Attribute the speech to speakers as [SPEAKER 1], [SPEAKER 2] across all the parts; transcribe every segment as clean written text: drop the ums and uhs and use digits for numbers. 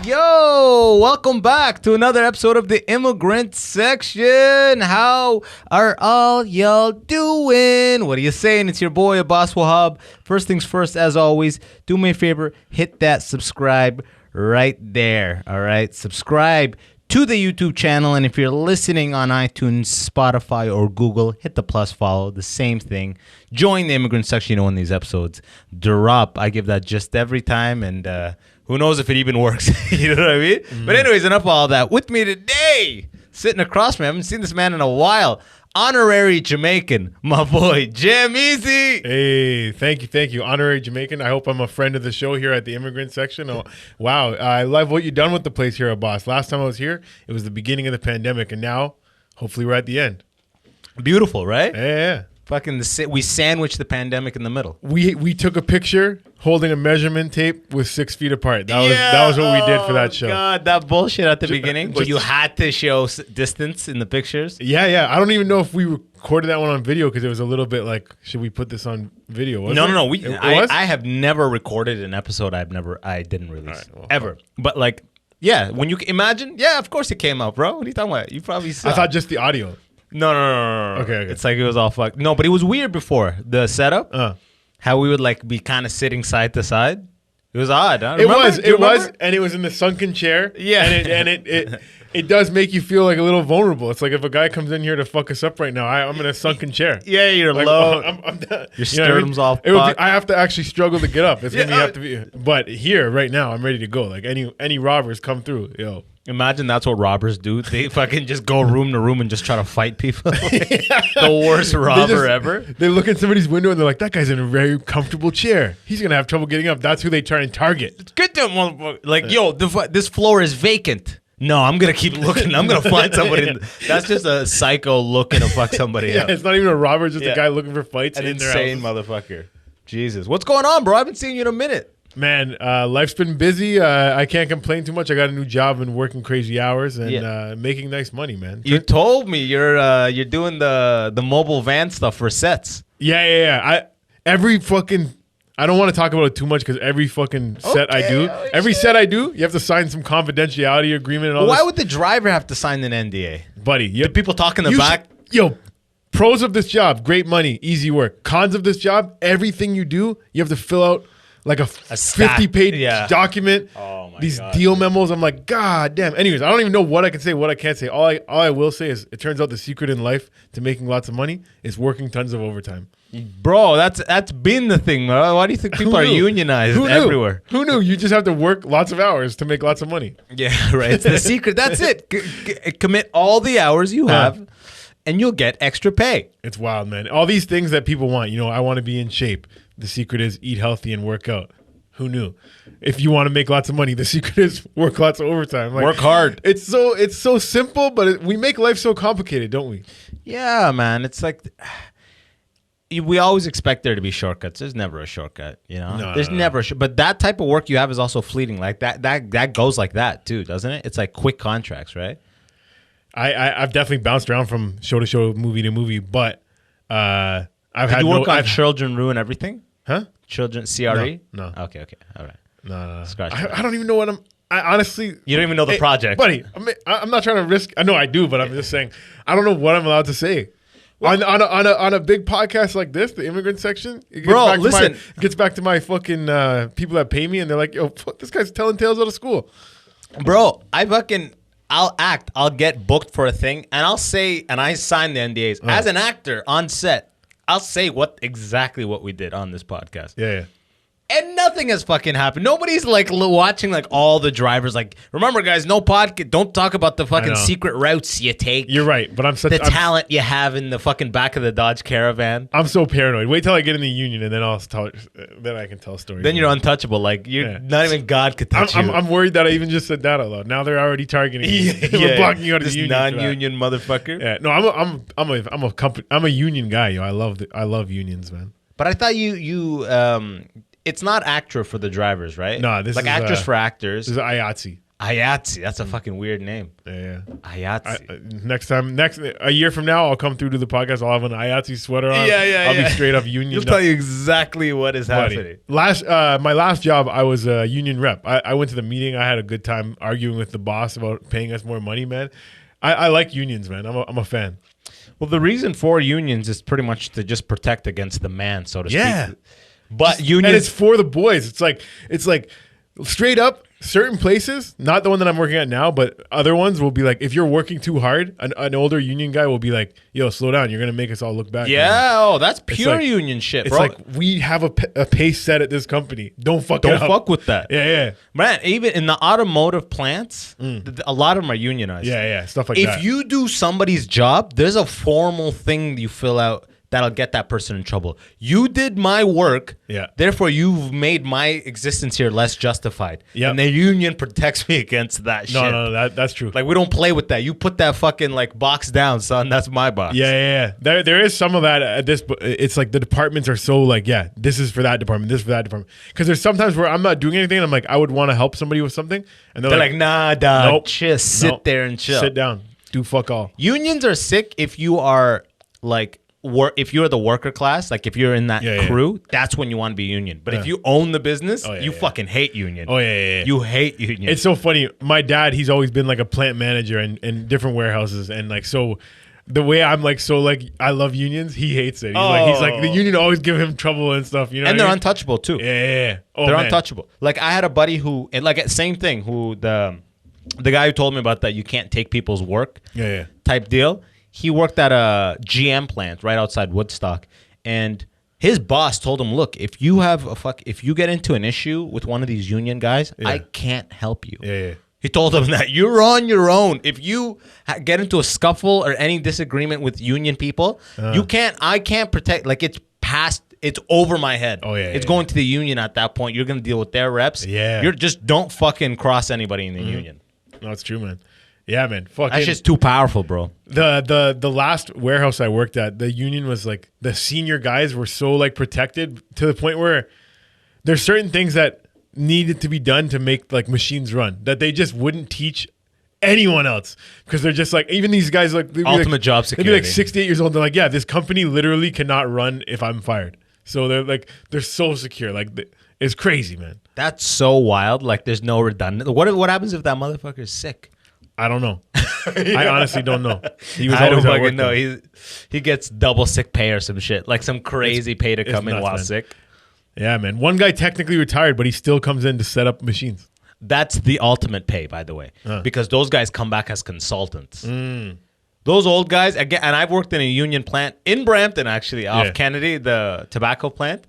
[SPEAKER 1] Yo, welcome back to another episode of the Immigrant Section. How are all y'all doing? What are you saying? It's your boy, Abbas Wahab. First things first, as always, do me a favor, hit that subscribe right there, all right? Subscribe to the YouTube channel, and if you're listening on iTunes, Spotify, or Google, hit the plus follow, the same thing. Join the Immigrant Section, when these episodes drop. I give that just every time, and who knows if it even works. You know what I mean? Mm-hmm. But anyways, enough of all that. With me today, sitting across me, I haven't seen this man in a while. Honorary Jamaican, my boy, Jam Easy.
[SPEAKER 2] Hey, thank you. Honorary Jamaican. I hope I'm a friend of the show here at the Immigrant Section. Oh, wow. I love what you've done with the place here, Abbas. Last time I was here, it was the beginning of the pandemic, and now, hopefully, we're at the end.
[SPEAKER 1] Beautiful, right?
[SPEAKER 2] Yeah.
[SPEAKER 1] Fucking we sandwiched the pandemic in the middle.
[SPEAKER 2] We took a picture holding a measurement tape with 6 feet apart. That was what we did for that show.
[SPEAKER 1] God, that bullshit at the beginning. But you had to show distance in the pictures.
[SPEAKER 2] Yeah. I don't even know if we recorded that one on video because it was a little bit like, should we put this on video?
[SPEAKER 1] No. I have never recorded an episode I didn't release ever. But like, yeah, when you imagine, yeah, of course it came out, bro. What are you talking about? You probably saw.
[SPEAKER 2] I thought just the audio.
[SPEAKER 1] No.
[SPEAKER 2] Okay.
[SPEAKER 1] It's like it was all fucked. No, but it was weird before the setup. How we would like be kind of sitting side to side. It was odd. Huh?
[SPEAKER 2] It was, and it was in the sunken chair. Yeah, and it does make you feel like a little vulnerable. It's like if a guy comes in here to fuck us up right now, I'm in a sunken chair.
[SPEAKER 1] Yeah, you're like, low. Your sternum's all fucked.
[SPEAKER 2] I have to actually struggle to get up. It's gonna have to be. But here, right now, I'm ready to go. Like any robbers come through, yo.
[SPEAKER 1] Imagine that's what robbers do. They fucking just go room to room and just try to fight people. The worst robber ever.
[SPEAKER 2] They look in somebody's window and they're like, that guy's in a very comfortable chair. He's going to have trouble getting up. That's who they try and target.
[SPEAKER 1] Get them, motherfucker. Like, yo, this floor is vacant. No, I'm going to keep looking. I'm going to find somebody. That's just a psycho looking to fuck somebody up.
[SPEAKER 2] It's not even a robber. It's just a guy looking for fights.
[SPEAKER 1] An insane motherfucker. Jesus. What's going on, bro? I haven't seen you in a minute.
[SPEAKER 2] Man, life's been busy. I can't complain too much. I got a new job and working crazy hours and making nice money, man.
[SPEAKER 1] You told me you're doing the mobile van stuff for sets.
[SPEAKER 2] Yeah. I don't want to talk about it too much because every fucking set I do, you have to sign some confidentiality agreement and all.
[SPEAKER 1] Why would the driver have to sign an NDA,
[SPEAKER 2] buddy?
[SPEAKER 1] The people talk in the back.
[SPEAKER 2] Pros of this job: great money, easy work. Cons of this job: everything you do, you have to fill out like a 50-page document. Oh my God. Deal memos. I'm like, God damn. Anyways, I don't even know what I can say, what I can't say. All I will say is it turns out the secret in life to making lots of money is working tons of overtime.
[SPEAKER 1] Bro, that's been the thing, bro. Why do you think people are unionized everywhere?
[SPEAKER 2] Who knew? You just have to work lots of hours to make lots of money.
[SPEAKER 1] Yeah, right. It's the secret. That's it. Commit all the hours you have and you'll get extra pay.
[SPEAKER 2] It's wild, man. All these things that people want. I want to be in shape. The secret is eat healthy and work out. Who knew? If you want to make lots of money, the secret is work lots of overtime.
[SPEAKER 1] Work hard.
[SPEAKER 2] It's so simple, but we make life so complicated, don't we?
[SPEAKER 1] Yeah, man. It's like we always expect there to be shortcuts. There's never a shortcut, No, there's never. But that type of work you have is also fleeting. Like that goes like that too, doesn't it? It's like quick contracts, right?
[SPEAKER 2] I've definitely bounced around from show to show, movie to movie, but
[SPEAKER 1] Did you work on Children Ruin Everything?
[SPEAKER 2] Huh?
[SPEAKER 1] Children CRE?
[SPEAKER 2] No.
[SPEAKER 1] Okay. All right.
[SPEAKER 2] No. I don't even know what I honestly...
[SPEAKER 1] You don't even know the project.
[SPEAKER 2] Buddy, I'm not trying to risk... I know I do, but I'm just saying, I don't know what I'm allowed to say. Well, on a big podcast like this, the Immigrant Section, it gets back to my fucking people that pay me, and they're like, yo, this guy's telling tales out of school.
[SPEAKER 1] Bro, I'll act. I'll get booked for a thing, and I'll say, and I sign the NDAs. As an actor on set, I'll say exactly what we did on this podcast.
[SPEAKER 2] Yeah.
[SPEAKER 1] And nothing has fucking happened. Nobody's like watching like all the drivers. Like, remember, guys, no podcast. Don't talk about the fucking secret routes you take.
[SPEAKER 2] You're right, but I'm
[SPEAKER 1] talent you have in the fucking back of the Dodge Caravan.
[SPEAKER 2] I'm so paranoid. Wait till I get in the union, and then then I can tell stories.
[SPEAKER 1] Then you're untouchable. Like not even God could touch you.
[SPEAKER 2] I'm worried that I even just said that out loud. Now they're already targeting me. We're blocking you out of the union.
[SPEAKER 1] Non-union motherfucker.
[SPEAKER 2] Yeah, no, I'm a union guy. Yo, I love unions, man.
[SPEAKER 1] But I thought you it's not ACTRA for the drivers, right?
[SPEAKER 2] No, this
[SPEAKER 1] is actors for actors.
[SPEAKER 2] This is IATSE.
[SPEAKER 1] Ayatsi. That's a fucking weird name.
[SPEAKER 2] Yeah.
[SPEAKER 1] Ayatsi.
[SPEAKER 2] A year from now, I'll come through to the podcast. I'll have an Ayatsi sweater on. I'll be straight up union.
[SPEAKER 1] He'll tell you exactly what is happening.
[SPEAKER 2] My last job, I was a union rep. I went to the meeting. I had a good time arguing with the boss about paying us more money, man. I like unions, man. I'm a fan.
[SPEAKER 1] Well, the reason for unions is pretty much to just protect against the man, so to speak. But unions,
[SPEAKER 2] and it's for the boys. It's like straight up. Certain places, not the one that I'm working at now, but other ones will be like, if you're working too hard, an older union guy will be like, yo, slow down. You're going to make us all look bad.
[SPEAKER 1] Yeah. That's pure union shit, bro.
[SPEAKER 2] It's like, we have a pace set at this company. Don't fuck
[SPEAKER 1] with that.
[SPEAKER 2] Yeah.
[SPEAKER 1] Man, even in the automotive plants, a lot of them are unionized.
[SPEAKER 2] Yeah. Stuff like that.
[SPEAKER 1] If you do somebody's job, there's a formal thing you fill out that'll get that person in trouble. You did my work, therefore you've made my existence here less justified.
[SPEAKER 2] Yep.
[SPEAKER 1] And the union protects me against that shit.
[SPEAKER 2] No, that's true.
[SPEAKER 1] Like, we don't play with that. You put that fucking like box down, son. That's my box.
[SPEAKER 2] Yeah. There is some of that at this. It's like the departments are so like, this is for that department, this is for that department. Because there's sometimes where I'm not doing anything and I'm like, I would want to help somebody with something, and they're like,
[SPEAKER 1] nah, dog. Nope. Just sit there and chill.
[SPEAKER 2] Sit down. Do fuck all.
[SPEAKER 1] Unions are sick if you are like, if you're the worker class, like if you're in that crew, that's when you want to be union. But if you own the business, you fucking hate union.
[SPEAKER 2] Oh, yeah.
[SPEAKER 1] You hate union.
[SPEAKER 2] It's so funny. My dad, he's always been like a plant manager in different warehouses. And like, so the way I'm like, so like, I love unions, he hates it. He's like, the union always give him trouble and stuff. You know,
[SPEAKER 1] and they're untouchable too.
[SPEAKER 2] Yeah. Oh,
[SPEAKER 1] they're untouchable. Like, I had a buddy who, like, same thing, who the guy who told me about that, you can't take people's work type deal. He worked at a GM plant right outside Woodstock, and his boss told him, "Look, if you get into an issue with one of these union guys, I can't help you."
[SPEAKER 2] Yeah.
[SPEAKER 1] He told him that you're on your own. If you get into a scuffle or any disagreement with union people, I can't protect. Like, it's past. It's over my head.
[SPEAKER 2] Oh, yeah.
[SPEAKER 1] It's going to the union at that point. You're going to deal with their reps.
[SPEAKER 2] Yeah.
[SPEAKER 1] You're just don't fucking cross anybody in the union.
[SPEAKER 2] No, it's true, man. Yeah, man.
[SPEAKER 1] That's just too powerful, bro.
[SPEAKER 2] The last warehouse I worked at, the union was like, the senior guys were so like protected to the point where there's certain things that needed to be done to make like machines run that they just wouldn't teach anyone else, because they're just like, even these guys like
[SPEAKER 1] ultimate job security.
[SPEAKER 2] They'd be like 68 years old. They're like, this company literally cannot run if I'm fired. So they're so secure. Like, it's crazy, man.
[SPEAKER 1] That's so wild. Like, there's no redundant. What happens if that motherfucker is sick?
[SPEAKER 2] I don't know. I honestly don't know.
[SPEAKER 1] I don't fucking know. He gets double sick pay or some shit. Like some crazy pay to come in while sick.
[SPEAKER 2] Yeah, man. One guy technically retired, but he still comes in to set up machines.
[SPEAKER 1] That's the ultimate pay, by the way. Because those guys come back as consultants. Those old guys, again, and I've worked in a union plant in Brampton, actually, off Kennedy, the tobacco plant.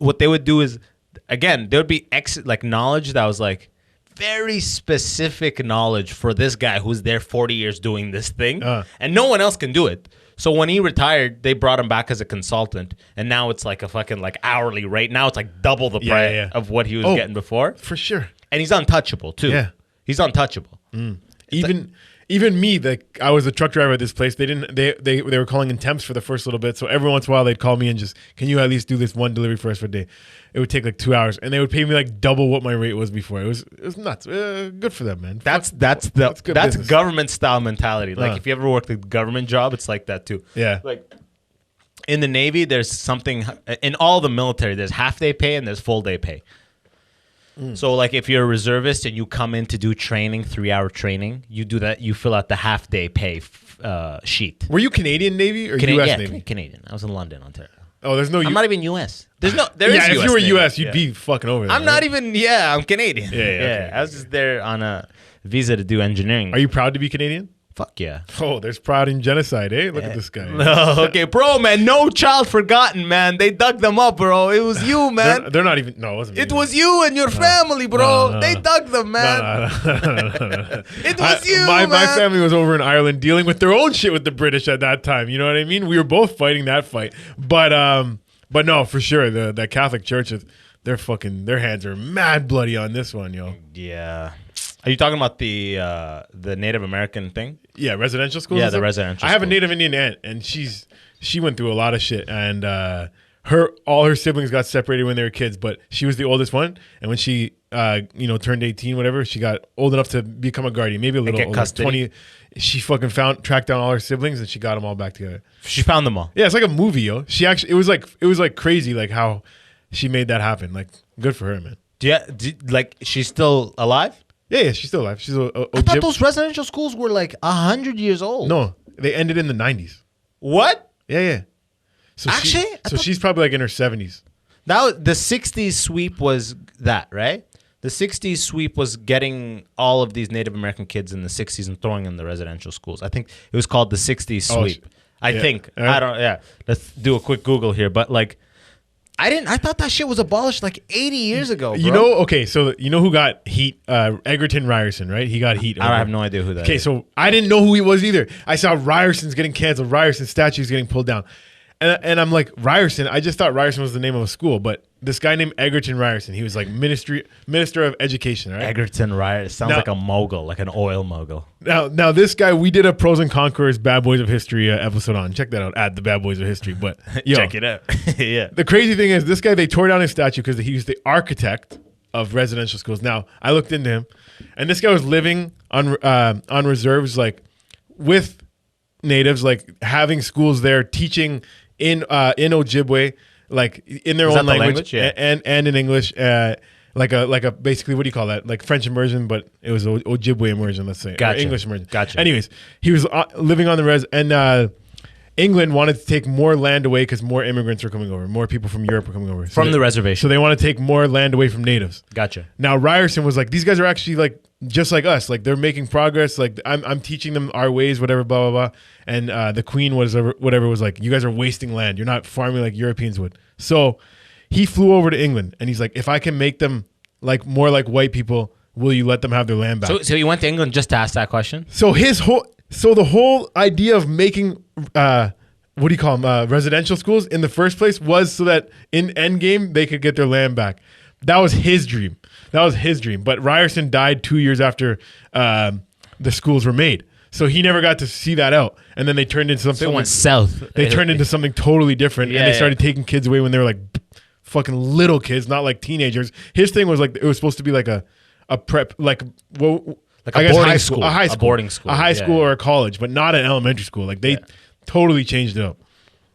[SPEAKER 1] What they would do is, again, there would be knowledge that was like, very specific knowledge for this guy who's there 40 years doing this thing, and no one else can do it. So when he retired, they brought him back as a consultant, and now it's like a fucking like hourly rate. Now it's like double the price of what he was getting before.
[SPEAKER 2] For sure.
[SPEAKER 1] And he's untouchable too. Yeah. He's untouchable.
[SPEAKER 2] Even me, like, I was a truck driver at this place. They were calling in temps for the first little bit. So every once in a while they'd call me and just, can you at least do this one delivery for us for a day? It would take like 2 hours, and they would pay me like double what my rate was before. It was nuts. Good for them, man.
[SPEAKER 1] That's government style mentality. Like, if you ever worked a government job, it's like that too.
[SPEAKER 2] Yeah.
[SPEAKER 1] Like, in the Navy, there's something in all the military. There's half day pay and there's full day pay. So like, if you're a reservist and you come in to do training, 3-hour training, you do that. You fill out the half day pay sheet.
[SPEAKER 2] Were you Canadian Navy or U.S. Navy?
[SPEAKER 1] Canadian. I was in London, Ontario.
[SPEAKER 2] Oh, there's no.
[SPEAKER 1] I'm not even U.S. There is
[SPEAKER 2] if
[SPEAKER 1] US
[SPEAKER 2] you were
[SPEAKER 1] Navy.
[SPEAKER 2] U.S., you'd be fucking over there.
[SPEAKER 1] I'm not even. Yeah, I'm Canadian.
[SPEAKER 2] Yeah. Okay.
[SPEAKER 1] I was just there on a visa to do engineering.
[SPEAKER 2] Are you proud to be Canadian?
[SPEAKER 1] Fuck yeah.
[SPEAKER 2] Oh, there's pride in genocide, eh? Look at this guy.
[SPEAKER 1] No, okay, bro, man. No child forgotten, man. They dug them up, bro. It was you, man.
[SPEAKER 2] They're not even. No, it wasn't.
[SPEAKER 1] It was you and your family, bro. No. They dug them, man.
[SPEAKER 2] No.
[SPEAKER 1] It was you, man.
[SPEAKER 2] My family was over in Ireland dealing with their own shit with the British at that time. You know what I mean? We were both fighting that fight. But no, for sure, the Catholic Church, their hands are mad bloody on this one, yo.
[SPEAKER 1] Yeah. Are you talking about the Native American thing?
[SPEAKER 2] Yeah, residential schools.
[SPEAKER 1] Yeah, the residential.
[SPEAKER 2] I have a Native Indian aunt, and she went through a lot of shit, and her all her siblings got separated when they were kids, but she was the oldest one. And when she, turned 18, whatever, she got old enough to become a guardian, maybe a little older, 20. She fucking tracked down all her siblings and she got them all back together.
[SPEAKER 1] She found them all.
[SPEAKER 2] Yeah, it's like a movie, yo. She actually, it was like crazy, like how she made that happen. Like, good for her, man.
[SPEAKER 1] She's still alive?
[SPEAKER 2] Yeah, she's still alive. She's
[SPEAKER 1] I thought those residential schools were like 100 years old.
[SPEAKER 2] No, they ended in the 90s.
[SPEAKER 1] What?
[SPEAKER 2] Yeah. So she's probably like in her 70s.
[SPEAKER 1] Now the 60s sweep was that, right? The 60s sweep was getting all of these Native American kids in the 60s and throwing them in the residential schools. I think it was called the 60s sweep. I think. I don't. Yeah. Let's do a quick Google here, but like. I thought that shit was abolished like 80 years ago, bro.
[SPEAKER 2] So you know who got heat? Egerton Ryerson, right? He got heat.
[SPEAKER 1] I have no idea who that is.
[SPEAKER 2] Okay, so I didn't know who he was either. I saw Ryerson's getting canceled. Ryerson's statue's getting pulled down. And I'm like, Ryerson? I just thought Ryerson was the name of a school, but this guy named Egerton Ryerson, he was like Minister of Education, right?
[SPEAKER 1] Egerton Ryerson. Sounds like a mogul, like an oil mogul.
[SPEAKER 2] Now this guy, we did a Pros and Conquerors Bad Boys of History episode on. Check that out, at the Bad Boys of History. But
[SPEAKER 1] check it out. Yeah.
[SPEAKER 2] The crazy thing is, this guy, they tore down his statue because he was the architect of residential schools. Now, I looked into him, and this guy was living on reserves, like with natives, like having schools there, teaching in Ojibwe, like in their own language,
[SPEAKER 1] yeah.
[SPEAKER 2] and in English, like a basically, what do you call that? Like French immersion, but it was Ojibwe immersion, let's say,
[SPEAKER 1] gotcha.
[SPEAKER 2] Or English immersion.
[SPEAKER 1] Gotcha.
[SPEAKER 2] Anyways, he was living on the res, and England wanted to take more land away because more immigrants were coming over, more people from Europe were coming over
[SPEAKER 1] from the reservation.
[SPEAKER 2] So they want to take more land away from natives.
[SPEAKER 1] Gotcha.
[SPEAKER 2] Now Ryerson was like, these guys are actually like just like us, like they're making progress. Like I'm teaching them our ways, whatever, blah blah blah. And the Queen was like, you guys are wasting land. You're not farming like Europeans would. So he flew over to England, and he's like, if I can make them like more like white people, will you let them have their land back?
[SPEAKER 1] So he went to England just to ask that question?
[SPEAKER 2] So the whole idea of making what do you call them, residential schools in the first place was so that in Endgame they could get their land back. That was his dream. But Ryerson died 2 years after the schools were made. So he never got to see that out. And then they turned into something.
[SPEAKER 1] So it went south.
[SPEAKER 2] They turned into something totally different. And they started taking kids away when they were like fucking little kids, not like teenagers. His thing was like, it was supposed to be like a prep, like
[SPEAKER 1] a boarding school.
[SPEAKER 2] A high school.
[SPEAKER 1] A boarding school.
[SPEAKER 2] A high school or a college, but not an elementary school. Like they totally changed it up.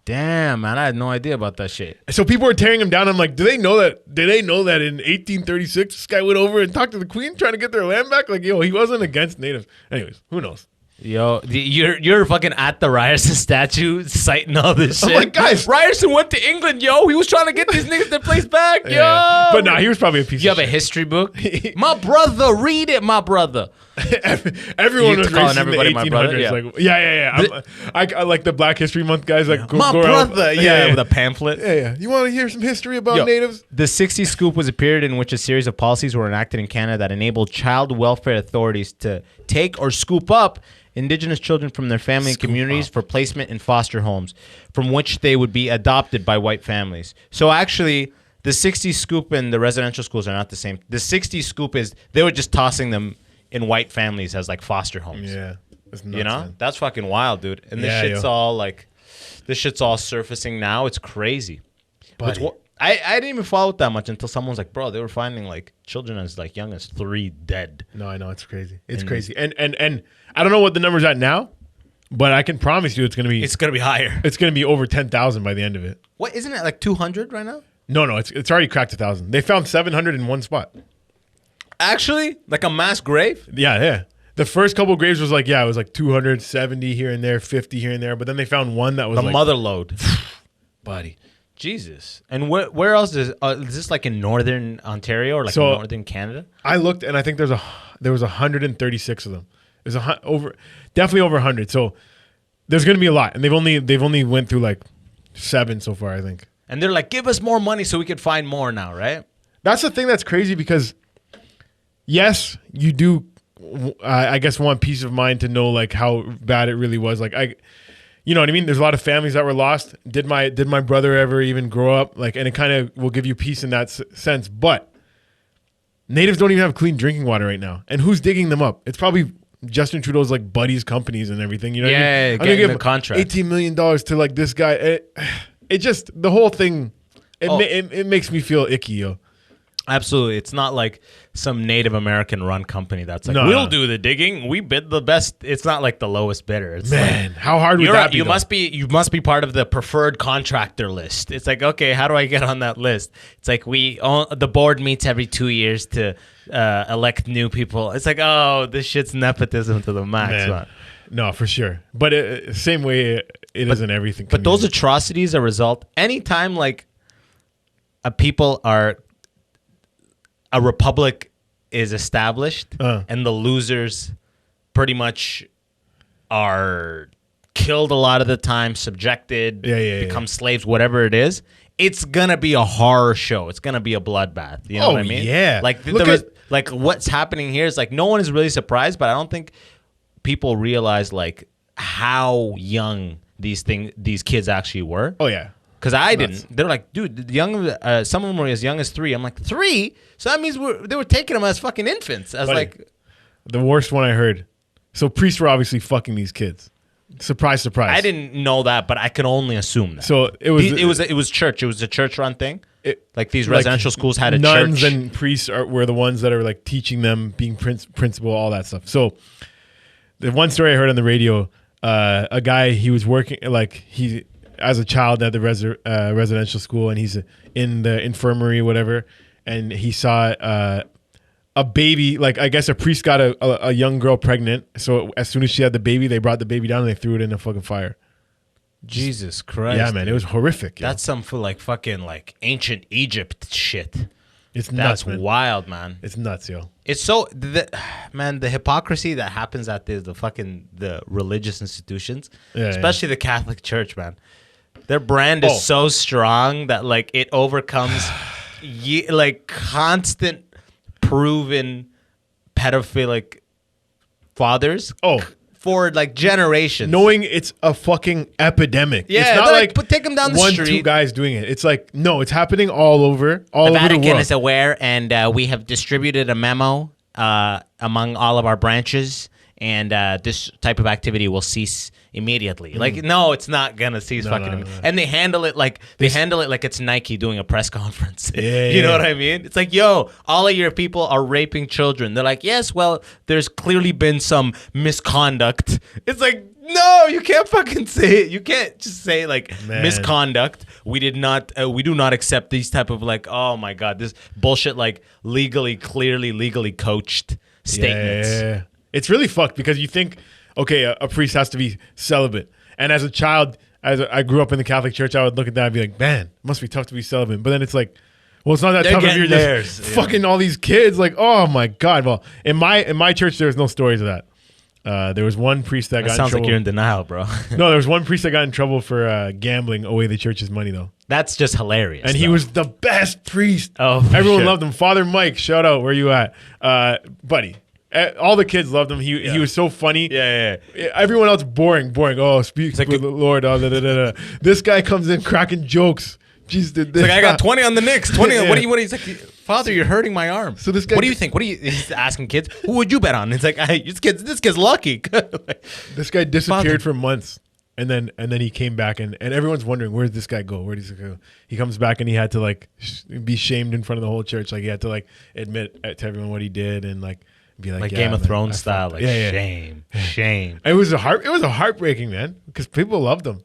[SPEAKER 1] Damn, man, I had no idea about that shit.
[SPEAKER 2] So people were tearing him down. I'm like, did they know that in 1836 this guy went over and talked to the Queen trying to get their land back? Like, yo, he wasn't against natives. Anyways, who knows?
[SPEAKER 1] Yo, you're fucking at the Ryerson statue citing all this shit.
[SPEAKER 2] I'm like, guys,
[SPEAKER 1] Ryerson went to England, yo. He was trying to get these niggas their place back, yo.
[SPEAKER 2] Yeah. But nah, he was probably a piece of shit.
[SPEAKER 1] You have a history book? My brother, read it, my brother.
[SPEAKER 2] Everyone was racist
[SPEAKER 1] everybody
[SPEAKER 2] in the 1800s.
[SPEAKER 1] my brother, yeah.
[SPEAKER 2] Like, yeah. I like the Black History Month guys. Like,
[SPEAKER 1] my brother, with a pamphlet.
[SPEAKER 2] Yeah. You want to hear some history about natives?
[SPEAKER 1] The 60s scoop was a period in which a series of policies were enacted in Canada that enabled child welfare authorities to take or scoop up Indigenous children from their family and communities for placement in foster homes, from which they would be adopted by white families. So actually, the 60s scoop and the residential schools are not the same. The 60s scoop is they were just tossing them in white families as like foster homes.
[SPEAKER 2] Yeah. That's nuts,
[SPEAKER 1] you know?
[SPEAKER 2] man.
[SPEAKER 1] That's fucking wild, dude. And this shit's all surfacing now. It's crazy. I didn't even follow it that much until someone's like, bro, they were finding like children as like young as 3 dead.
[SPEAKER 2] No, I know, it's crazy. It's crazy. And I don't know what the number's at now, but I can promise you it's gonna be
[SPEAKER 1] higher.
[SPEAKER 2] It's gonna be over 10,000 by the end of it.
[SPEAKER 1] What, isn't it like 200 right now?
[SPEAKER 2] No, it's already cracked 1,000. They found 700 in one spot.
[SPEAKER 1] Actually, like a mass grave?
[SPEAKER 2] Yeah. The first couple graves was like, it was like 270 here and there, 50 here and there, but then they found one that was
[SPEAKER 1] the mother lode.
[SPEAKER 2] Buddy.
[SPEAKER 1] Jesus. And where else is this like in northern Ontario or like in northern Canada?
[SPEAKER 2] I looked and I think there was 136 of them. There's definitely over 100. So there's going to be a lot, and they've only went through like 7 so far, I think.
[SPEAKER 1] And they're like, give us more money so we can find more now, right?
[SPEAKER 2] That's the thing that's crazy because yes, you do I guess want peace of mind to know like how bad it really was. Like you know what I mean? There's a lot of families that were lost. Did my brother ever even grow up? Like, and it kind of will give you peace in that sense. But natives don't even have clean drinking water right now. And who's digging them up? It's probably Justin Trudeau's like buddies companies and everything. You know what I mean?
[SPEAKER 1] Getting the contract.
[SPEAKER 2] $18 million to like this guy. It just, the whole thing It makes me feel icky, yo.
[SPEAKER 1] Absolutely. It's not like some Native American run company that's like,
[SPEAKER 2] No,
[SPEAKER 1] we'll
[SPEAKER 2] no.
[SPEAKER 1] do the digging. We bid the best. It's not like the lowest bidder. It's
[SPEAKER 2] Man,
[SPEAKER 1] like,
[SPEAKER 2] how hard would that be?
[SPEAKER 1] You must be part of the preferred contractor list. It's like, okay, how do I get on that list? It's like the board meets every 2 years to elect new people. It's like, oh, this shit's nepotism to the max, man.
[SPEAKER 2] No, for sure. But same way it is in everything.
[SPEAKER 1] But those atrocities are result anytime like a republic is established and the losers pretty much are killed a lot of the time, subjected, become slaves, whatever it is. It's gonna be a horror show. It's gonna be a bloodbath. You know what I mean?
[SPEAKER 2] Yeah.
[SPEAKER 1] Like what's happening here is like no one is really surprised, but I don't think people realize like how young these kids actually were.
[SPEAKER 2] Oh yeah.
[SPEAKER 1] Because I didn't. They're like, dude, some of them were as young as 3. I'm like, 3? So that means they were taking them as fucking infants. As like
[SPEAKER 2] the worst one I heard. So priests were obviously fucking these kids. Surprise, surprise.
[SPEAKER 1] I didn't know that, but I can only assume that.
[SPEAKER 2] So it
[SPEAKER 1] was church. It was a church run thing. Like these residential schools had a
[SPEAKER 2] nuns
[SPEAKER 1] church.
[SPEAKER 2] Nuns and priests were the ones that are like teaching them, being principal, all that stuff. So the one story I heard on the radio, a guy, he was working as a child at the residential school, and he's in the infirmary, whatever, and he saw a baby. Like I guess a priest got a young girl pregnant. So as soon as she had the baby, they brought the baby down and they threw it in the fucking fire.
[SPEAKER 1] Jesus Christ!
[SPEAKER 2] Yeah, man, it was horrific.
[SPEAKER 1] That's some fucking like ancient Egypt shit.
[SPEAKER 2] It's nuts.
[SPEAKER 1] That's wild, man.
[SPEAKER 2] It's nuts, yo.
[SPEAKER 1] It's so the hypocrisy that happens at the religious institutions, especially the Catholic Church, man. Their brand is so strong that like it overcomes like constant proven pedophilic fathers for like generations.
[SPEAKER 2] Knowing it's a fucking epidemic.
[SPEAKER 1] Yeah,
[SPEAKER 2] it's not like
[SPEAKER 1] take them down the street.
[SPEAKER 2] 1-2 guys doing it. It's like, no, it's happening all over the
[SPEAKER 1] Vatican
[SPEAKER 2] world.
[SPEAKER 1] is aware, and we have distributed a memo among all of our branches, and this type of activity will cease immediately. Like, no, it's not gonna cease fucking. And they handle it like it's Nike doing a press conference. You know what I mean? It's like, yo, all of your people are raping children. They're like, yes, well, there's clearly been some misconduct. It's like, no, you can't fucking say it. You can't just say like misconduct. We do not accept these type of like, oh my God, this bullshit like legally coached statements.
[SPEAKER 2] Yeah. It's really fucked because you think, okay, a priest has to be celibate. And as a child, as I grew up in the Catholic Church, I would look at that and be like, man, it must be tough to be celibate. But then it's like, well, it's not that tough if you're just fucking all these kids. Like, oh my God. Well, in my church, there was no stories of that. There was one priest that got in trouble.
[SPEAKER 1] Sounds like you're in denial, bro.
[SPEAKER 2] No, there was one priest that got in trouble for gambling away the church's money, though.
[SPEAKER 1] That's just hilarious.
[SPEAKER 2] And he was the best priest.
[SPEAKER 1] Oh,
[SPEAKER 2] everyone loved him. Father Mike, shout out. Where you at? Buddy. All the kids loved him. He was so funny.
[SPEAKER 1] Yeah.
[SPEAKER 2] Everyone else boring. Oh, speak like, for the Lord. This guy comes in cracking jokes. Jeez, did this.
[SPEAKER 1] Like, I got 20 on the Knicks. 20 on, what do you? He's like, Father, you're hurting my arm.
[SPEAKER 2] So this guy,
[SPEAKER 1] what do you think? He's asking kids, who would you bet on? It's like, this kid's lucky.
[SPEAKER 2] This guy disappeared for months. And then he came back and everyone's wondering, where did this guy go? Where does he go? He comes back and he had to like be shamed in front of the whole church. Like he had to like admit to everyone what he did and like be like
[SPEAKER 1] Game of Thrones style, like shame.
[SPEAKER 2] It was heartbreaking, man, because people loved him.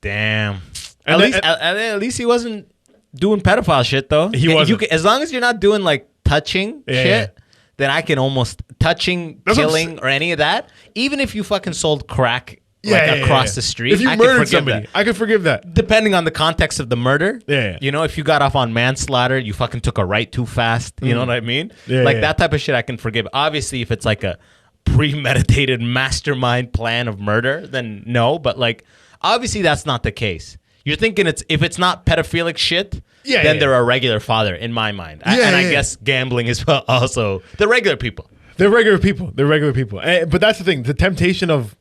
[SPEAKER 1] Damn. At least he wasn't doing pedophile shit though.
[SPEAKER 2] He wasn't.
[SPEAKER 1] As long as you're not doing like touching shit, then I can almost killing or any of that. Even if you fucking sold crack across the street.
[SPEAKER 2] If you murdered somebody, I could forgive that.
[SPEAKER 1] Depending on the context of the murder.
[SPEAKER 2] Yeah.
[SPEAKER 1] You know, if you got off on manslaughter, you fucking took a right too fast. You know what I mean? That type of shit I can forgive. Obviously, if it's like a premeditated mastermind plan of murder, then no. But like, obviously that's not the case. You're thinking if it's not pedophilic shit, then they're a regular father in my mind. I guess gambling is also, they're regular people.
[SPEAKER 2] They're regular people. But that's the thing. The temptation of,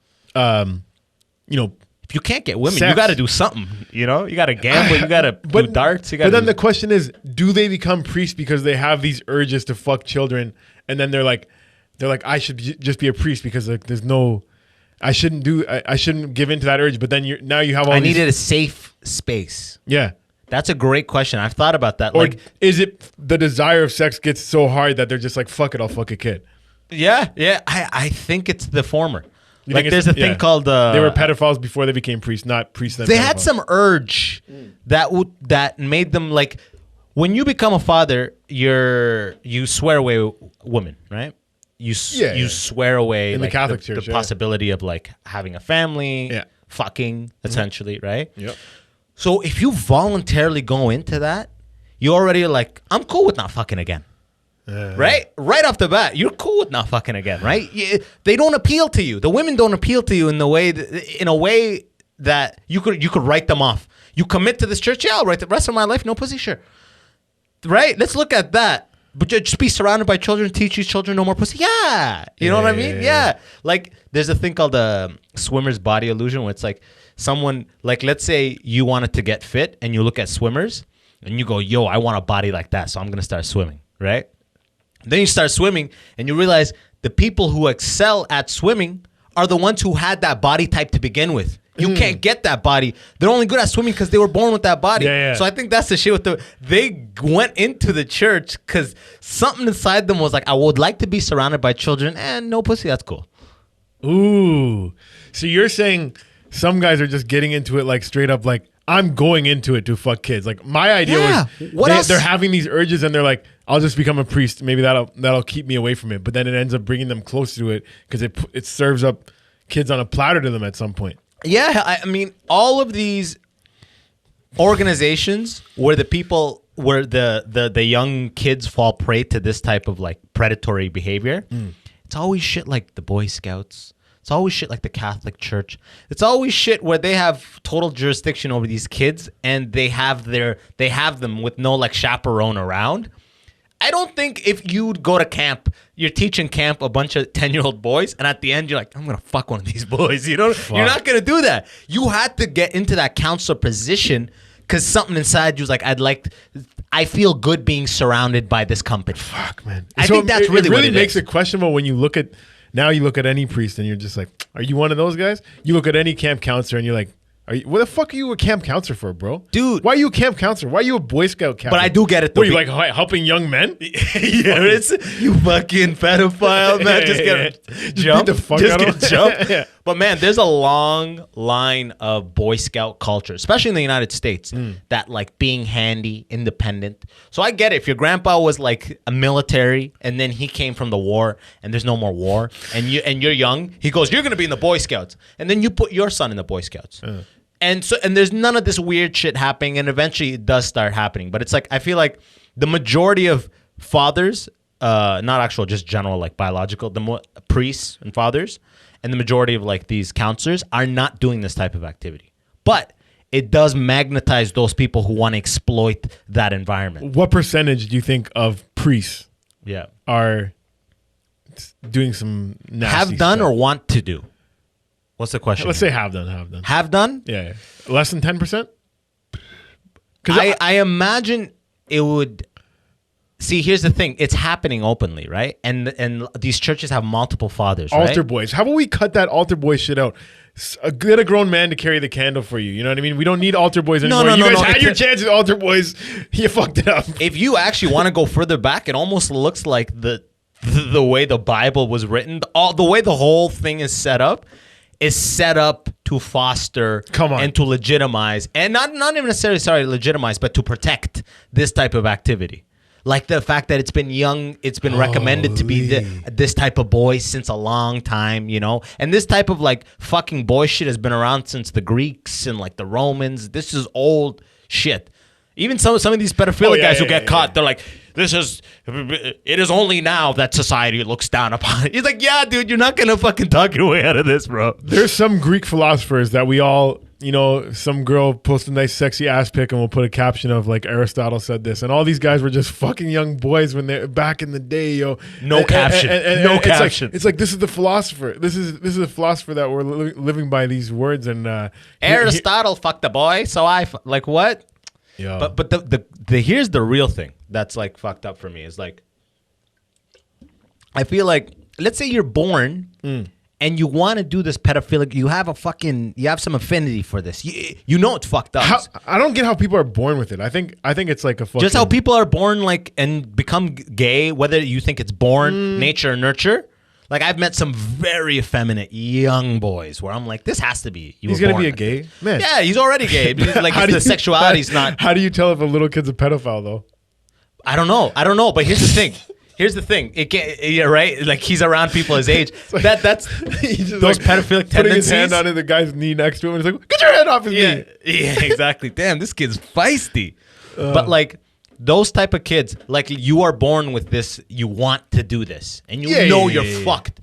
[SPEAKER 1] if you can't get women, you got to do something. You know, you got to gamble, you got to do darts.
[SPEAKER 2] But then the question is, do they become priests because they have these urges to fuck children, and then they're like, I should just be a priest because like there's no, I shouldn't give in to that urge. But then now you have all.
[SPEAKER 1] I needed a safe space.
[SPEAKER 2] Yeah.
[SPEAKER 1] That's a great question. I've thought about that.
[SPEAKER 2] Or
[SPEAKER 1] like,
[SPEAKER 2] is it the desire of sex gets so hard that they're just like, fuck it, I'll fuck a kid?
[SPEAKER 1] Yeah. I think it's the former.
[SPEAKER 2] You
[SPEAKER 1] like there's a thing called
[SPEAKER 2] they were pedophiles before they became priests, not priests. Then
[SPEAKER 1] they
[SPEAKER 2] pedophiles.
[SPEAKER 1] had some urge that made them like, when you become a father, you swear away women, right? You swear away
[SPEAKER 2] in
[SPEAKER 1] like,
[SPEAKER 2] the Catholic Church
[SPEAKER 1] the possibility of like having a family, fucking essentially, right?
[SPEAKER 2] Yep.
[SPEAKER 1] So if you voluntarily go into that, you already like, I'm cool with not fucking again. Right off the bat, you're cool with not fucking again, right? They don't appeal to you. The women don't appeal to you in a way that you could write them off. You commit to this church, I'll write the rest of my life no pussy, sure. Right? Let's look at that. But just be surrounded by children, teach these children no more pussy. Yeah, you know what I mean? Yeah. Like there's a thing called the swimmer's body illusion, where it's like someone, like let's say you wanted to get fit, and you look at swimmers, and you go, "Yo, I want a body like that, so I'm gonna start swimming." Right? Then you start swimming and you realize the people who excel at swimming are the ones who had that body type to begin with. You can't get that body. They're only good at swimming because they were born with that body. So I think that's the shit with they went into the church because something inside them was like, I would like to be surrounded by children and no pussy. That's cool.
[SPEAKER 2] Ooh. So you're saying some guys are just getting into it like straight up like, I'm going into it to fuck kids. Like my idea was they're having these urges and they're like, I'll just become a priest. Maybe that'll keep me away from it. But then it ends up bringing them close to it because it serves up kids on a platter to them at some point.
[SPEAKER 1] Yeah, I mean, all of these organizations where the young kids fall prey to this type of like predatory behavior, it's always shit like the Boy Scouts. It's always shit like the Catholic Church. It's always shit where they have total jurisdiction over these kids and they have them with no like chaperone around. I don't think if you go to camp, you're teaching camp a bunch of 10-year-old boys, and at the end you're like, I'm gonna fuck one of these boys. You're not gonna do that. You had to get into that counselor position because something inside you was like, I feel good being surrounded by this company.
[SPEAKER 2] Fuck, man.
[SPEAKER 1] I think that's really what it
[SPEAKER 2] makes
[SPEAKER 1] is.
[SPEAKER 2] it questionable when you look at any priest and you're just like, are you one of those guys? You look at any camp counselor and you're like, what the fuck are you a camp counselor for, bro?
[SPEAKER 1] Dude.
[SPEAKER 2] Why are you a camp counselor? Why are you a Boy Scout captain?
[SPEAKER 1] But I do get it, though.
[SPEAKER 2] What, are you like helping young men?
[SPEAKER 1] You fucking pedophile, man. Just get jumped. But man, there's a long line of Boy Scout culture, especially in the United States, that like being handy, independent. So I get it. If your grandpa was like a military and then he came from the war and there's no more war and you're young, he goes, you're going to be in the Boy Scouts. And then you put your son in the Boy Scouts. And there's none of this weird shit happening, and eventually it does start happening. But it's like, I feel like the majority of fathers, not actual, just general, like biological, priests and fathers, and the majority of like these counselors are not doing this type of activity. But it does magnetize those people who want to exploit that environment.
[SPEAKER 2] What percentage do you think of priests are doing some nasty
[SPEAKER 1] have done
[SPEAKER 2] stuff?
[SPEAKER 1] Or want to do? What's the question?
[SPEAKER 2] Let's say have done.
[SPEAKER 1] Have done?
[SPEAKER 2] Yeah. Less than 10%?
[SPEAKER 1] I imagine it would. See, here's the thing. It's happening openly, right? And these churches have multiple fathers, right?
[SPEAKER 2] Altar boys. How about we cut that altar boy shit out? Get a grown man to carry the candle for you. You know what I mean? We don't need altar boys anymore. You guys had your chance with altar boys. You fucked it up.
[SPEAKER 1] If you actually want to go further back, it almost looks like the way the Bible was written, the way the whole thing is set up to foster and to legitimize, and not even necessarily legitimize, but to protect this type of activity. Like the fact that it's been recommended to be this type of boy since a long time, you know? And this type of like fucking boy shit has been around since the Greeks and like the Romans. This is old shit. Even some of these pedophilic guys who get caught, they're like, it is only now that society looks down upon it. He's like, yeah, dude, you're not going to fucking talk your way out of this, bro.
[SPEAKER 2] There's some Greek philosophers that we all, you know, some girl posts a nice sexy ass pic and we'll put a caption of like Aristotle said this. And all these guys were just fucking young boys when they're back in the day, yo.
[SPEAKER 1] No caption. No caption.
[SPEAKER 2] It's like, this is the philosopher. This is a philosopher that we're living by these words. And
[SPEAKER 1] Aristotle fucked the boy. So like what?
[SPEAKER 2] Yeah.
[SPEAKER 1] But the here's the real thing that's like fucked up for me is like, I feel like, let's say you're born and you want to do this pedophilic, you have some affinity for this. You know it's fucked up.
[SPEAKER 2] I don't get how people are born with it. I think it's like a fucking...
[SPEAKER 1] Just how people are born like and become gay, whether you think it's born, nature, or nurture. Like I've met some very effeminate young boys where I'm like, this has to be you.
[SPEAKER 2] He's gonna be a gay man.
[SPEAKER 1] Yeah, he's already gay. Like the sexuality's not.
[SPEAKER 2] How do you tell if a little kid's a pedophile though?
[SPEAKER 1] I don't know. But here's the thing. It can't. Yeah, right. Like he's around people his age. That's those pedophilic tendencies.
[SPEAKER 2] Putting his hand on the guy's knee next to him, and he's like, "Get your hand off his knee."
[SPEAKER 1] Yeah, exactly. Damn, this kid's feisty. But like those type of kids, like you are born with this. You want to do this, and you're fucked.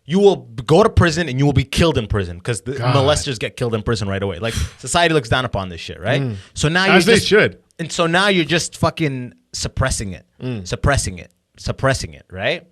[SPEAKER 1] You will go to prison and you will be killed in prison because the molesters get killed in prison right away. Like society looks down upon this shit, right? So now
[SPEAKER 2] as they should.
[SPEAKER 1] And so now you're just fucking suppressing it, right?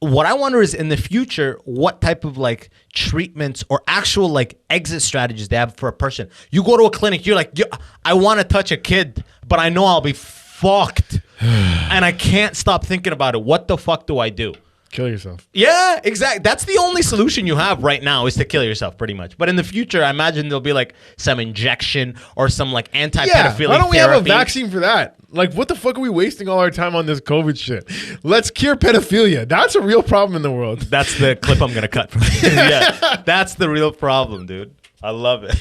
[SPEAKER 1] What I wonder is in the future, what type of like treatments or actual like exit strategies they have for a person. You go to a clinic, you're like, I want to touch a kid, but I know I'll be fucked and I can't stop thinking about it. What the fuck do I do?
[SPEAKER 2] Kill yourself.
[SPEAKER 1] Yeah, exactly. That's the only solution you have right now is to kill yourself, pretty much. But in the future, I imagine there'll be like some injection or some like anti-pedophilic
[SPEAKER 2] why don't we
[SPEAKER 1] therapy.
[SPEAKER 2] have a vaccine for that? Like, what the fuck are we wasting all our time on this COVID shit? Let's cure pedophilia. That's a real problem in the world.
[SPEAKER 1] That's the clip I'm gonna cut from. Yeah, that's the real problem, dude. I love it.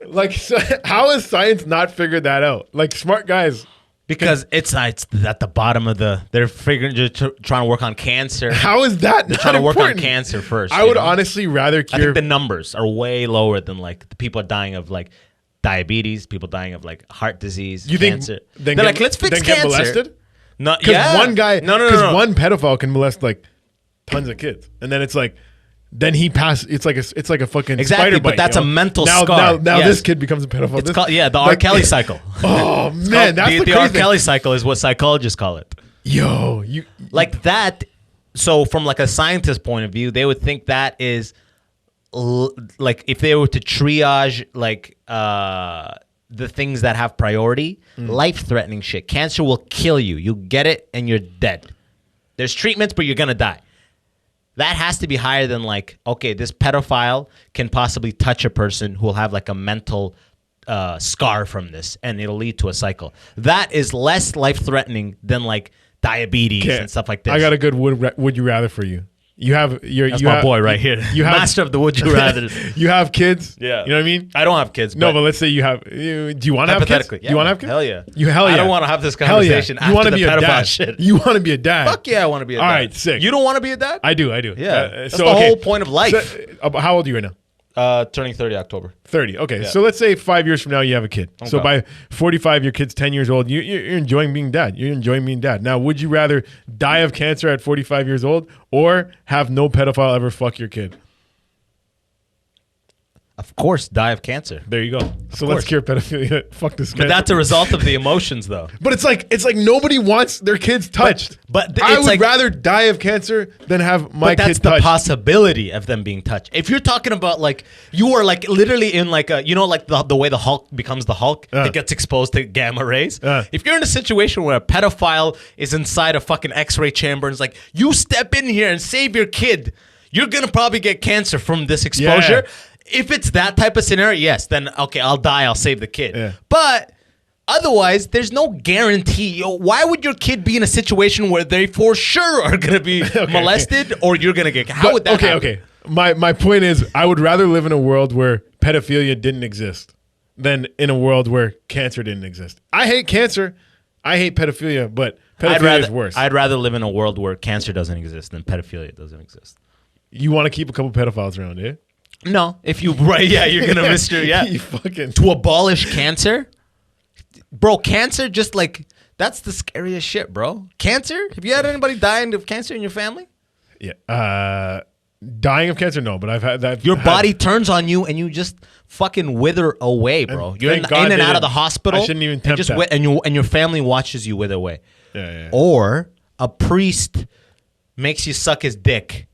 [SPEAKER 2] Like, so how has science not figured that out? Like, smart guys.
[SPEAKER 1] Because it's at the bottom of they're figuring just trying to work on cancer.
[SPEAKER 2] How is that?
[SPEAKER 1] They're trying to work on cancer first.
[SPEAKER 2] I would honestly rather cure.
[SPEAKER 1] I think the numbers are way lower than like the people dying of like diabetes, people dying of like heart disease, cancer. They're like, let's fix cancer. Get molested? No,
[SPEAKER 2] because one guy, one pedophile can molest like tons of kids, and then it's like. Then he passed. It's like a fucking spider bite.
[SPEAKER 1] But that's a mental scar.
[SPEAKER 2] Now this kid becomes a pedophile.
[SPEAKER 1] It's called, the R. Kelly cycle.
[SPEAKER 2] Oh man, that's
[SPEAKER 1] the R. Kelly cycle is what psychologists call it.
[SPEAKER 2] Yo, you
[SPEAKER 1] like that. So from like a scientist point of view, they would think that is like if they were to triage like the things that have priority, life-threatening shit. Cancer will kill you. You get it and you're dead. There's treatments, but you're gonna die. That has to be higher than like, okay, this pedophile can possibly touch a person who will have like a mental scar from this and it'll lead to a cycle. That is less life-threatening than like diabetes and stuff like this.
[SPEAKER 2] I got a good would you rather for you. That's
[SPEAKER 1] my boy right here. You have master of the would you rather.
[SPEAKER 2] You have kids.
[SPEAKER 1] Yeah,
[SPEAKER 2] you know what I mean.
[SPEAKER 1] I don't have kids.
[SPEAKER 2] No, but let's say you have. Do you want to have kids?
[SPEAKER 1] Yeah,
[SPEAKER 2] do you want to have kids?
[SPEAKER 1] Hell yeah.
[SPEAKER 2] I
[SPEAKER 1] don't want to have this conversation.
[SPEAKER 2] You want to be a dad.
[SPEAKER 1] Shit.
[SPEAKER 2] You want to be a dad.
[SPEAKER 1] Fuck yeah, I want to be a dad.
[SPEAKER 2] All right, sick.
[SPEAKER 1] You don't want to be a dad?
[SPEAKER 2] I do.
[SPEAKER 1] Yeah, that's the whole point of life.
[SPEAKER 2] So, how old are you right now?
[SPEAKER 1] Turning 30 October.
[SPEAKER 2] 30. Okay, yeah. So let's say 5 years from now you have a kid. Okay. So by 45, your kid's 10 years old. You're enjoying being dad. You're enjoying being dad. Now, would you rather die of cancer at 45 years old or have no pedophile ever fuck your kid?
[SPEAKER 1] Of course, die of cancer.
[SPEAKER 2] There you go. So let's cure pedophilia. Fuck this guy.
[SPEAKER 1] But that's a result of the emotions, though.
[SPEAKER 2] But it's like nobody wants their kids touched.
[SPEAKER 1] But
[SPEAKER 2] I would rather die of cancer than have my kid touched.
[SPEAKER 1] But that's the possibility of them being touched. If you're talking about like you are like literally in like a like the way the Hulk becomes the Hulk, it gets exposed to gamma rays. If you're in a situation where a pedophile is inside a fucking X-ray chamber and it's like you step in here and save your kid, you're gonna probably get cancer from this exposure. Yeah. If it's that type of scenario, yes, then okay, I'll die, I'll save the kid. Yeah. But otherwise, there's no guarantee. Why would your kid be in a situation where they for sure are going to be molested or you're going to get... How would that happen?
[SPEAKER 2] Okay. My point is, I would rather live in a world where pedophilia didn't exist than in a world where cancer didn't exist. I hate cancer. I hate pedophilia, but pedophilia is worse.
[SPEAKER 1] I'd rather live in a world where cancer doesn't exist than pedophilia doesn't exist.
[SPEAKER 2] You want to keep a couple pedophiles around, eh?
[SPEAKER 1] No, if you you're gonna miss your
[SPEAKER 2] you fucking
[SPEAKER 1] to abolish cancer, bro. Cancer, just like that's the scariest shit, bro. Cancer. Have you had anybody dying of cancer in your family?
[SPEAKER 2] Yeah, dying of cancer, no. But I've had that.
[SPEAKER 1] Your body turns on you, and you just fucking wither away, bro. You're in and out of the hospital.
[SPEAKER 2] I shouldn't even tempt that.
[SPEAKER 1] And your family watches you wither away.
[SPEAKER 2] Yeah.
[SPEAKER 1] Or a priest makes you suck his dick.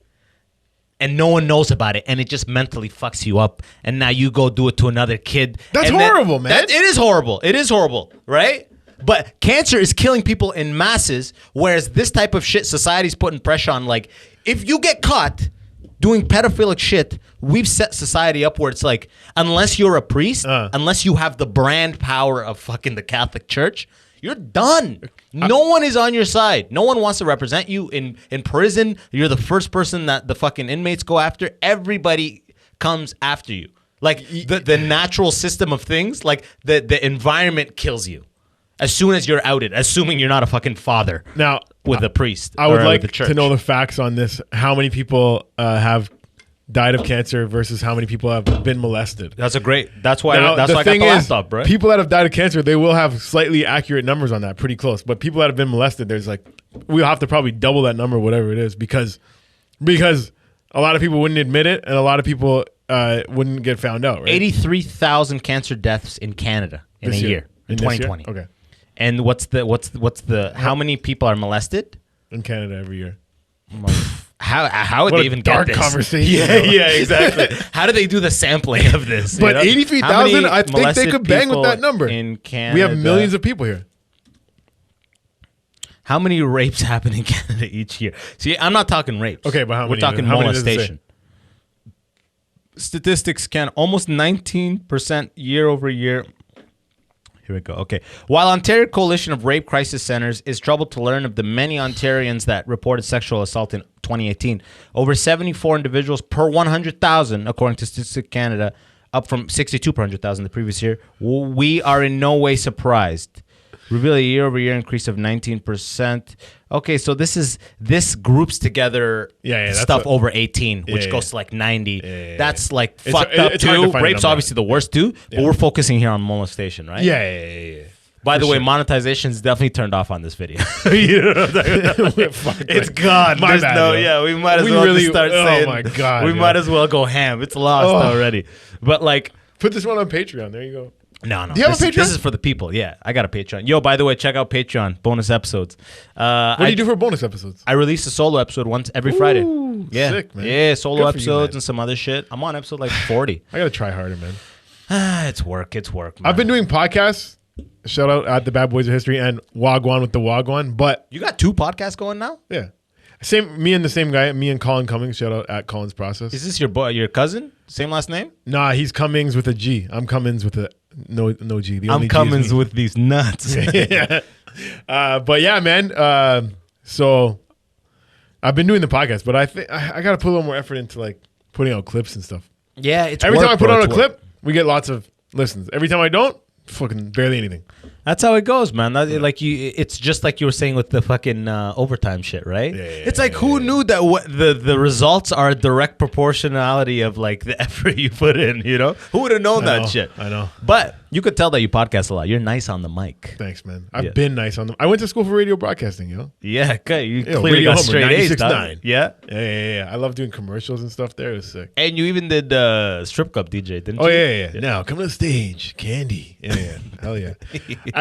[SPEAKER 1] And no one knows about it, and it just mentally fucks you up. And now you go do it to another kid.
[SPEAKER 2] That's horrible, man.
[SPEAKER 1] It is horrible. It is horrible, right? But cancer is killing people in masses, whereas this type of shit, society's putting pressure on. Like, if you get caught doing pedophilic shit, we've set society up where it's like, unless you're a priest, unless you have the brand power of fucking the Catholic Church, you're done. No one is on your side. No one wants to represent you in prison. You're the first person that the fucking inmates go after. Everybody comes after you. Like the natural system of things, like the environment kills you as soon as you're outed, assuming you're not a fucking father
[SPEAKER 2] now
[SPEAKER 1] with a priest.
[SPEAKER 2] I would like to know the facts on this. How many people have died of cancer versus how many people have been molested?
[SPEAKER 1] That's why I got the laptop, bro.
[SPEAKER 2] People that have died of cancer, they will have slightly accurate numbers on that, pretty close. But people that have been molested, there's like, we'll have to probably double that number, whatever it is, because a lot of people wouldn't admit it, and a lot of people wouldn't get found out. Right?
[SPEAKER 1] 83,000 cancer deaths in Canada in
[SPEAKER 2] this
[SPEAKER 1] a year in 2020.
[SPEAKER 2] Okay.
[SPEAKER 1] And what's the how many people are molested
[SPEAKER 2] in Canada every year?
[SPEAKER 1] How would they even get this?
[SPEAKER 2] Conversation.
[SPEAKER 1] Yeah, exactly. How do they do the sampling of this?
[SPEAKER 2] But 83,000, I think they could bang with that number.
[SPEAKER 1] In Canada,
[SPEAKER 2] we have millions of people here.
[SPEAKER 1] How many rapes happen in Canada each year? See, I'm not talking rapes.
[SPEAKER 2] Okay, but how many?
[SPEAKER 1] We're talking molestation. Statistics can almost 19% year over year. Here we go. Okay. While Ontario Coalition of Rape Crisis Centers is troubled to learn of the many Ontarians that reported sexual assault in 2018, over 74 individuals per 100,000, according to Statistics Canada, up from 62 per 100,000 the previous year, we are in no way surprised. Reveal a year-over-year increase of 19%. Okay, so this groups together stuff over 18, which goes to like 90. That's like fucked up too. Rape's obviously the worst too, but we're focusing here on molestation, right?
[SPEAKER 2] Yeah.
[SPEAKER 1] By the way, monetization is definitely turned off on this video. You know what I'm talking about? It's gone.
[SPEAKER 2] My bad,
[SPEAKER 1] we might as well really, start saying.
[SPEAKER 2] Oh my god,
[SPEAKER 1] we might as well go ham. It's lost already. But like,
[SPEAKER 2] put this one on Patreon. There you go.
[SPEAKER 1] No.
[SPEAKER 2] Do you have a Patreon?
[SPEAKER 1] This is for the people. Yeah, I got a Patreon. Yo, by the way, check out Patreon. Bonus episodes.
[SPEAKER 2] What do you do for bonus episodes?
[SPEAKER 1] I release a solo episode once every Friday. Yeah,
[SPEAKER 2] sick, man.
[SPEAKER 1] Yeah, solo episodes and some other shit. I'm on episode like 40.
[SPEAKER 2] I gotta try harder, man.
[SPEAKER 1] It's work, man.
[SPEAKER 2] I've been doing podcasts. Shout out at the Bad Boys of History and Wagwan with the Wagwan. But
[SPEAKER 1] you got 2 podcasts going now?
[SPEAKER 2] Yeah. Me and the same guy, me and Colin Cummings. Shout out at Colin's Process.
[SPEAKER 1] Is this your cousin? Same last name?
[SPEAKER 2] Nah, he's Cummings with a G. I'm Cummings with a no G. The only
[SPEAKER 1] I'm Cummings with these nuts.
[SPEAKER 2] Yeah. But yeah, man. So I've been doing the podcast, but I think I got to put a little more effort into like putting out clips and stuff.
[SPEAKER 1] Yeah, it's
[SPEAKER 2] every time I put out a clip, we get lots of listens. Every time I don't, fucking barely anything.
[SPEAKER 1] That's how it goes, man. Like it's just like you were saying with the fucking overtime shit, right?
[SPEAKER 2] Yeah,
[SPEAKER 1] it's like who knew that the results are a direct proportionality of like the effort you put in. You know, who would have known that shit?
[SPEAKER 2] I know.
[SPEAKER 1] But you could tell that you podcast a lot. You're nice on the mic.
[SPEAKER 2] Thanks, man. I've been nice on them. I went to school for radio broadcasting, yo.
[SPEAKER 1] Yeah, okay. You clearly got straight A's, dog. Yeah?
[SPEAKER 2] Yeah. I love doing commercials and stuff there. It was sick.
[SPEAKER 1] And you even did strip club DJ, didn't you?
[SPEAKER 2] Oh, yeah. Now, come to the stage. Candy. Yeah. Hell yeah.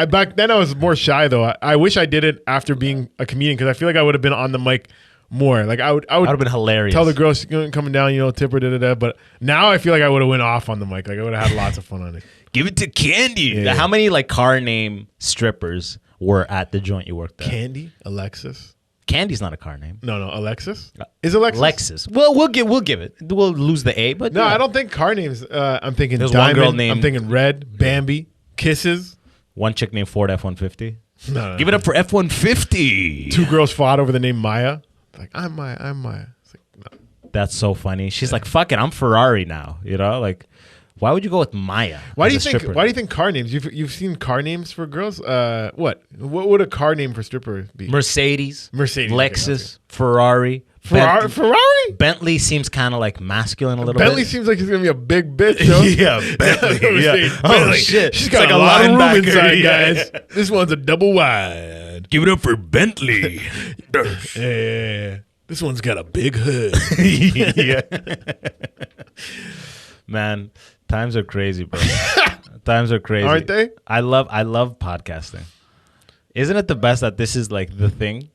[SPEAKER 2] Back then, I was more shy, though. I wish I did it after being a comedian because I feel like I would have been on the mic more. Like I would have
[SPEAKER 1] been hilarious.
[SPEAKER 2] Tell the girls coming down, tipper, da. But now I feel like I would have went off on the mic. Like I would have had lots of fun on it.
[SPEAKER 1] Give it to Candy.
[SPEAKER 2] Yeah.
[SPEAKER 1] How many like car name strippers were at the joint you worked at?
[SPEAKER 2] Candy, Alexis.
[SPEAKER 1] Candy's not a car name.
[SPEAKER 2] No, Alexis. Is Alexis?
[SPEAKER 1] Lexus. Well, we'll give it. We'll lose the A, but
[SPEAKER 2] no, I don't think car names. I'm thinking
[SPEAKER 1] There's
[SPEAKER 2] Diamond.
[SPEAKER 1] one girl named
[SPEAKER 2] I'm thinking Red, Bambi, Kisses.
[SPEAKER 1] One chick named Ford F-150.
[SPEAKER 2] No.
[SPEAKER 1] Give it up for F-150.
[SPEAKER 2] 2 girls fought over the name Maya. Like I'm Maya. It's like, no.
[SPEAKER 1] That's so funny. She's like, fuck it, I'm Ferrari now. Like, why would you go with Maya?
[SPEAKER 2] Why do you think car names? You've seen car names for girls? What would a car name for stripper be?
[SPEAKER 1] Mercedes, Lexus,
[SPEAKER 2] okay.
[SPEAKER 1] Ferrari.
[SPEAKER 2] Ferrari?
[SPEAKER 1] Bentley seems kind of like masculine a little
[SPEAKER 2] Bentley
[SPEAKER 1] bit.
[SPEAKER 2] seems like he's gonna be a big bitch, yo.
[SPEAKER 1] Yeah, Bentley. Yeah. Oh shit,
[SPEAKER 2] she's got like a lot of room inside, guys. This one's a double wide.
[SPEAKER 1] Give it up for Bentley.
[SPEAKER 2] Yeah. This one's got a big hood.
[SPEAKER 1] Yeah. Man, times are crazy, bro. Times are crazy,
[SPEAKER 2] aren't they?
[SPEAKER 1] I love podcasting. Isn't it the best that this is like the thing?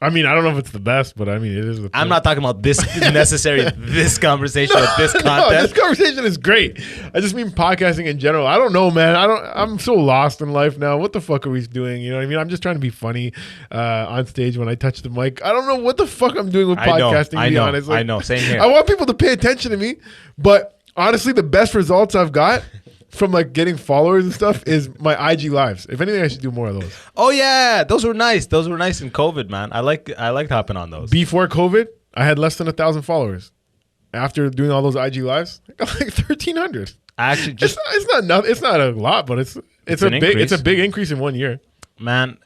[SPEAKER 2] I mean, I don't know if it's the best, but I mean, it is.
[SPEAKER 1] I'm not talking about this this conversation with this content.
[SPEAKER 2] No, this conversation is great. I just mean podcasting in general. I don't know, man. I'm so lost in life now. What the fuck are we doing? You know what I mean? I'm just trying to be funny on stage when I touch the mic. I don't know what the fuck I'm doing with podcasting.
[SPEAKER 1] I know.
[SPEAKER 2] Honest. Like,
[SPEAKER 1] I know. Same here.
[SPEAKER 2] I want people to pay attention to me, but honestly, the best results I've got from like getting followers and stuff is my IG lives. If anything, I should do more of those.
[SPEAKER 1] Oh yeah, those were nice. Those were nice in COVID, man. I liked hopping on those.
[SPEAKER 2] Before COVID, I had less than 1,000 followers. After doing all those IG lives, I got like 1,300.
[SPEAKER 1] Actually, just
[SPEAKER 2] it's not a lot, but it's a big increase in 1 year.
[SPEAKER 1] Man,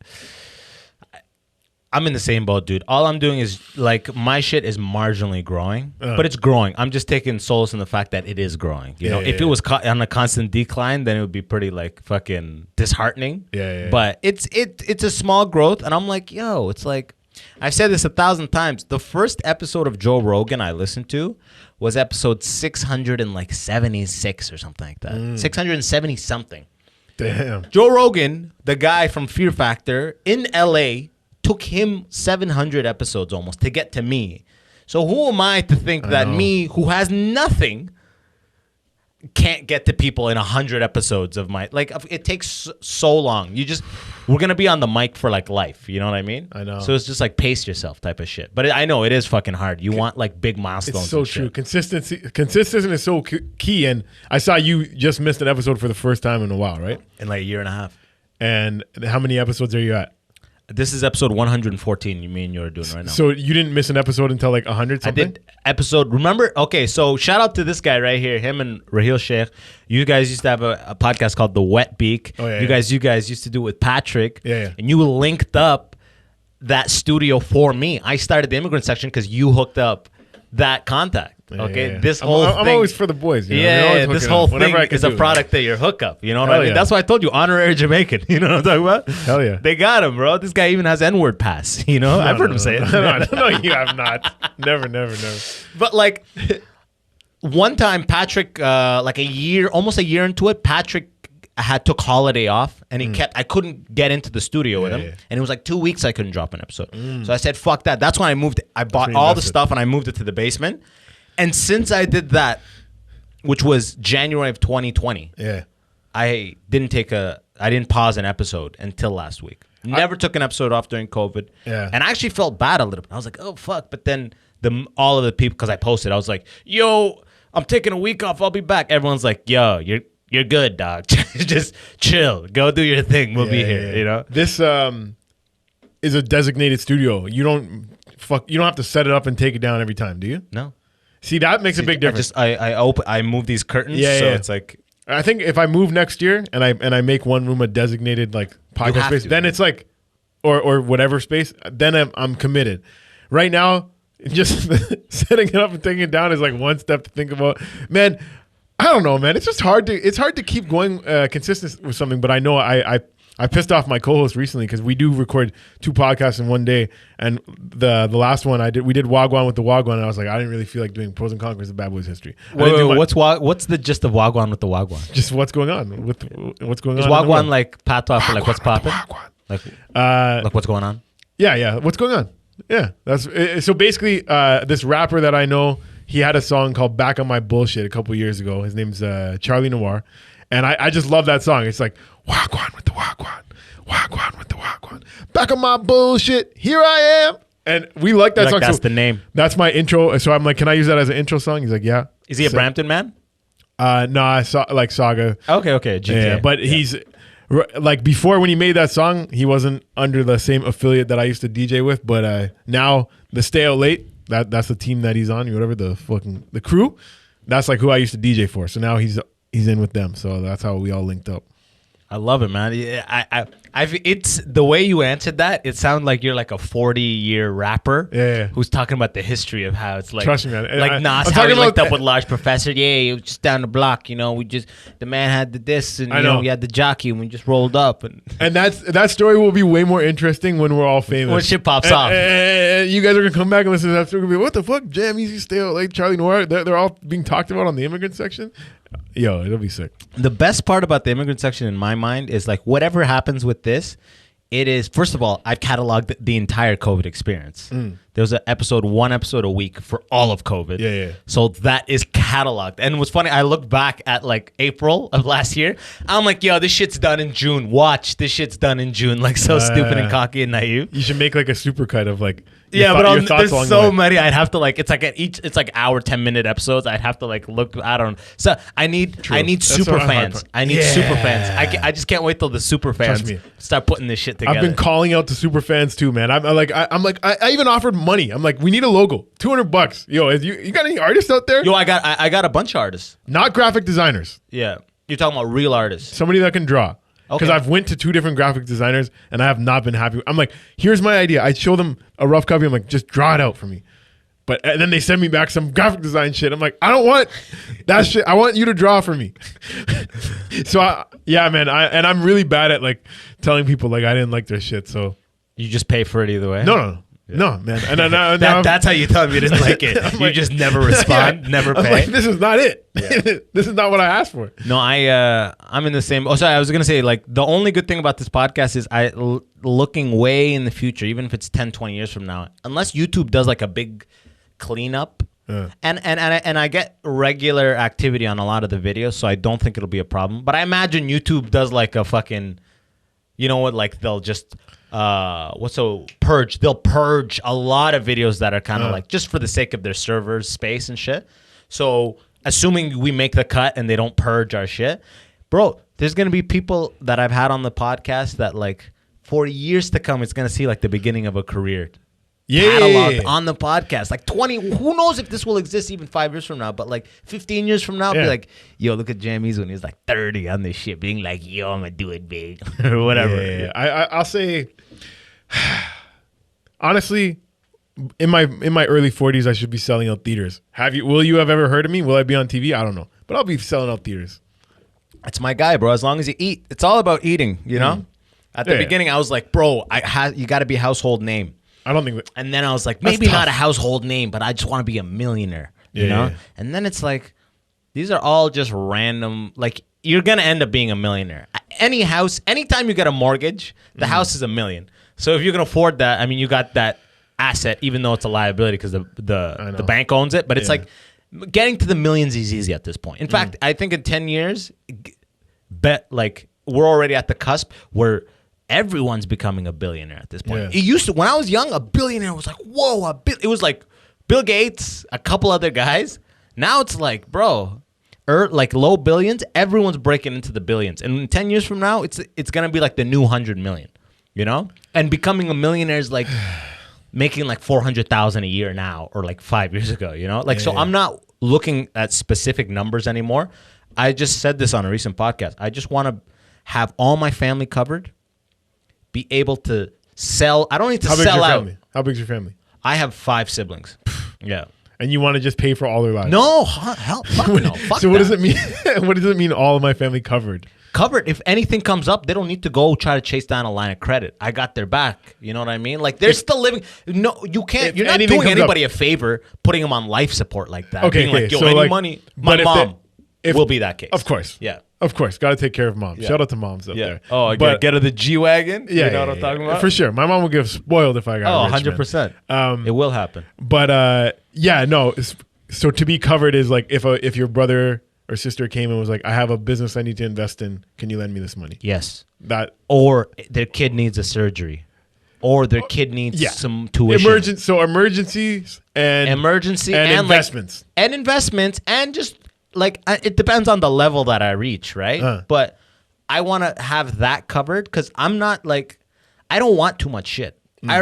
[SPEAKER 1] I'm in the same boat, dude. All I'm doing is like my shit is marginally growing, but it's growing. I'm just taking solace in the fact that it is growing. You know, if it was on a constant decline, then it would be pretty like fucking disheartening. But it's a small growth, and I'm like, yo, it's like I've said this 1,000 times. The first episode of Joe Rogan I listened to was episode 676 or something like that. 670 something.
[SPEAKER 2] Damn.
[SPEAKER 1] Joe Rogan, the guy from Fear Factor in LA. Took him 700 episodes almost to get to me. So who am I to think that me, who has nothing, can't get to people in 100 episodes of my... Like, it takes so long. We're going to be on the mic for, like, life. You know what I mean?
[SPEAKER 2] I know.
[SPEAKER 1] So it's just, like, pace yourself type of shit. But I know it is fucking hard. You want, like, big milestones.
[SPEAKER 2] It's so true. Consistency is so key. And I saw you just missed an episode for the first time in a while, right?
[SPEAKER 1] In, like, a year and a half.
[SPEAKER 2] And how many episodes are you at?
[SPEAKER 1] This is episode 114. You mean you're doing right now?
[SPEAKER 2] So you didn't miss an episode until like 100 something?
[SPEAKER 1] I did episode. Remember? Okay, so shout out to this guy right here. Him and Raheel Sheikh. You guys used to have a podcast called The Wet Beak.
[SPEAKER 2] Oh, yeah,
[SPEAKER 1] you guys used to do it with Patrick.
[SPEAKER 2] Yeah.
[SPEAKER 1] And you linked up that studio for me. I started the Immigrant Section because you hooked up that contact. Okay, this whole thing.
[SPEAKER 2] I'm always for the boys. You know?
[SPEAKER 1] Yeah, this whole thing is a product of your hookup. You know what I mean?
[SPEAKER 2] Yeah.
[SPEAKER 1] That's why I told you, honorary Jamaican. You know what I'm talking about?
[SPEAKER 2] Hell yeah.
[SPEAKER 1] They got him, bro. This guy even has N-word pass. You know? I've heard him say it.
[SPEAKER 2] No, you have not. Never.
[SPEAKER 1] But like, one time, Patrick, like almost a year into it, Patrick took holiday off, and I couldn't get into the studio with him. Yeah. And it was like 2 weeks I couldn't drop an episode. So I said, fuck that. That's when I bought all the stuff and I moved it to the basement. And since I did that, which was January of 2020, I didn't pause an episode until last week. Never took an episode off during COVID.
[SPEAKER 2] Yeah.
[SPEAKER 1] And I actually felt bad a little bit. I was like, oh, fuck. But then all of the people, because I posted, I was like, yo, I'm taking a week off. I'll be back. Everyone's like, yo, you're good, dog. Just chill. Go do your thing. We'll be here. You know?
[SPEAKER 2] This is a designated studio. You don't have to set it up and take it down every time, do you?
[SPEAKER 1] No.
[SPEAKER 2] See, that makes a big difference.
[SPEAKER 1] I move these curtains, it's like.
[SPEAKER 2] I think if I move next year and I make one room a designated like podcast space, then it's like, or whatever space, then I'm committed. Right now, just setting it up and taking it down is like one step to think about. Man, I don't know, man. It's just hard to keep going consistent with something. But I know I pissed off my co-host recently because we do record 2 podcasts in one day, and the last one we did Wagwan with the Wagwan, and I was like, I didn't really feel like doing Pros and Cons of Bad Boys history.
[SPEAKER 1] Wait, what's the gist of Wagwan with the Wagwan?
[SPEAKER 2] Just what's going on with what's going on.
[SPEAKER 1] Is Wagwan like patois for like what's popping? Like what's going on?
[SPEAKER 2] Yeah, what's going on? Yeah, that's so basically this rapper that I know, he had a song called "Back on My Bullshit" a couple years ago. His name's Charlie Noir. And I just love that song. It's like, Wagwan with the Wagwan. Wagwan with the Wagwan. Back on my bullshit. Here I am. And we like that song.
[SPEAKER 1] That's the name.
[SPEAKER 2] That's my intro. So I'm like, can I use that as an intro song? He's like, yeah.
[SPEAKER 1] Is he a Brampton man?
[SPEAKER 2] No, I saw like Saga.
[SPEAKER 1] Okay. GTA.
[SPEAKER 2] Yeah, but he's like before when he made that song, he wasn't under the same affiliate that I used to DJ with. But now the Stay Out Late, that's the team that he's on, whatever, the crew. That's like who I used to DJ for. So now he's in with them, so that's how we all linked up.
[SPEAKER 1] I love it, man. It's the way you answered that. It sounded like you're like a 40-year rapper, who's talking about the history of how it's like.
[SPEAKER 2] Trust me, man.
[SPEAKER 1] Like Nas, how he linked up with Large Professor. Yeah, it was just down the block. You know, the man had this, and we had the jockey, and we just rolled up. And
[SPEAKER 2] that story will be way more interesting when we're all famous.
[SPEAKER 1] When shit pops off,
[SPEAKER 2] you guys are gonna come back and listen to that story. Be what the fuck, Jam Easy, Stay Out Late, Charlie Noir. They're all being talked about on the Immigrant Section. Yo, it'll be sick.
[SPEAKER 1] The best part about the Immigrant Section in my mind is like whatever happens with this, It is, first of all, I've cataloged the entire COVID experience. There was one episode a week for all of COVID.
[SPEAKER 2] Yeah.
[SPEAKER 1] So that is cataloged. And what's funny, I look back at like April of last year. I'm like, yo, this shit's done in June. Watch, this shit's done in June. Like so stupid and cocky and naive.
[SPEAKER 2] You should make like a supercut of like.
[SPEAKER 1] There's so many. I'd have to like, it's like hour, 10-minute episodes. I'd have to like look. I don't know. So I need super fans. I need super fans. I just can't wait till the super fans start putting this shit together.
[SPEAKER 2] I've been calling out to super fans too, man. I even offered money. I'm like, we need a logo, $200. Yo, you got any artists out there?
[SPEAKER 1] Yo, I got a bunch of artists.
[SPEAKER 2] Not graphic designers.
[SPEAKER 1] Yeah, you're talking about real artists.
[SPEAKER 2] Somebody that can draw. Because I've went to 2 different graphic designers and I have not been happy. I'm like, here's my idea. I show them a rough copy. I'm like, just draw it out for me. And then they send me back some graphic design shit. I'm like, I don't want that shit. I want you to draw for me. So man. I'm really bad at like telling people like I didn't like their shit. So
[SPEAKER 1] you just pay for it either way.
[SPEAKER 2] No, man. And
[SPEAKER 1] that's how you tell me you didn't like it. You just never respond, never pay.
[SPEAKER 2] I'm like, this is not it. Yeah. This is not what I asked for.
[SPEAKER 1] No, I'm in the same. Oh, sorry. I was gonna say like the only good thing about this podcast is looking way in the future, even if it's 10, 20 years from now, unless YouTube does like a big cleanup. And I get regular activity on a lot of the videos, so I don't think it'll be a problem. But I imagine YouTube does like a fucking, you know what? Like they'll just. Purge. They'll purge a lot of videos that are kind of like just for the sake of their servers space and shit. So assuming we make the cut and they don't purge our shit, bro, there's gonna be people that I've had on the podcast that like for years to come, it's gonna see like the beginning of a career. Cataloged on the podcast, like 20. Who knows if this will exist even 5 years from now? But like 15 years from now, be like, yo, look at Jamie's when he was like 30 on this shit, being like, yo, I'm gonna do it big or whatever.
[SPEAKER 2] Yeah. I'll say, honestly, in my early 40s, I should be selling out theaters. Will you have ever heard of me? Will I be on TV? I don't know, but I'll be selling out theaters.
[SPEAKER 1] That's my guy, bro. As long as you eat, it's all about eating. You know. At the beginning, I was like, bro, you got to be a household name.
[SPEAKER 2] I don't think.
[SPEAKER 1] And then I was like, maybe not a household name, but I just want to be a millionaire. You know? Yeah. And then it's like, these are all just random. Like, you're gonna end up being a millionaire. Any house, anytime you get a mortgage, the house is $1 million. So if you can afford that, I mean, you got that asset, even though it's a liability because the bank owns it. But it's like getting to the millions is easy at this point. In fact, I think in 10 years, we're already at the cusp where everyone's becoming a billionaire at this point. Yeah. It used to, when I was young, a billionaire was like, whoa, it was like Bill Gates, a couple other guys. Now it's like, bro, like low billions, everyone's breaking into the billions. And 10 years from now, it's going to be like the new 100 million, you know? And becoming a millionaire is like making like 400,000 a year now or like 5 years ago, you know? Like, I'm not looking at specific numbers anymore. I just said this on a recent podcast. I just want to have all my family covered, be able to sell. I don't need to sell out.
[SPEAKER 2] Family? How big's your family?
[SPEAKER 1] I have 5 siblings. Yeah.
[SPEAKER 2] And you want to just pay for all their lives?
[SPEAKER 1] No, hell, fuck no. Fuck
[SPEAKER 2] so what does it mean? What does it mean? All of my family covered.
[SPEAKER 1] Covered. If anything comes up, they don't need to go try to chase down a line of credit. I got their back. You know what I mean? Like they're still living. No, you can't. You're not doing anybody a favor putting them on life support like that.
[SPEAKER 2] Okay.
[SPEAKER 1] Being like, yo, so any money, my mom will be that case.
[SPEAKER 2] Of course.
[SPEAKER 1] Yeah.
[SPEAKER 2] Of course, got to take care of moms. Yeah. Shout out to moms up there.
[SPEAKER 1] Oh, but get her the G-Wagon?
[SPEAKER 2] Yeah,
[SPEAKER 1] you know what I'm talking about?
[SPEAKER 2] For sure. My mom will get spoiled if I got rich,
[SPEAKER 1] 100%. It will happen.
[SPEAKER 2] But no. So to be covered is like if your brother or sister came and was like, I have a business I need to invest in. Can you lend me this money?
[SPEAKER 1] Yes. Or their kid needs a surgery. Or their kid needs some tuition.
[SPEAKER 2] Emergencies and investments.
[SPEAKER 1] And investments and just... Like, it depends on the level that I reach, right? But I want to have that covered because I'm not like, I don't want too much shit. I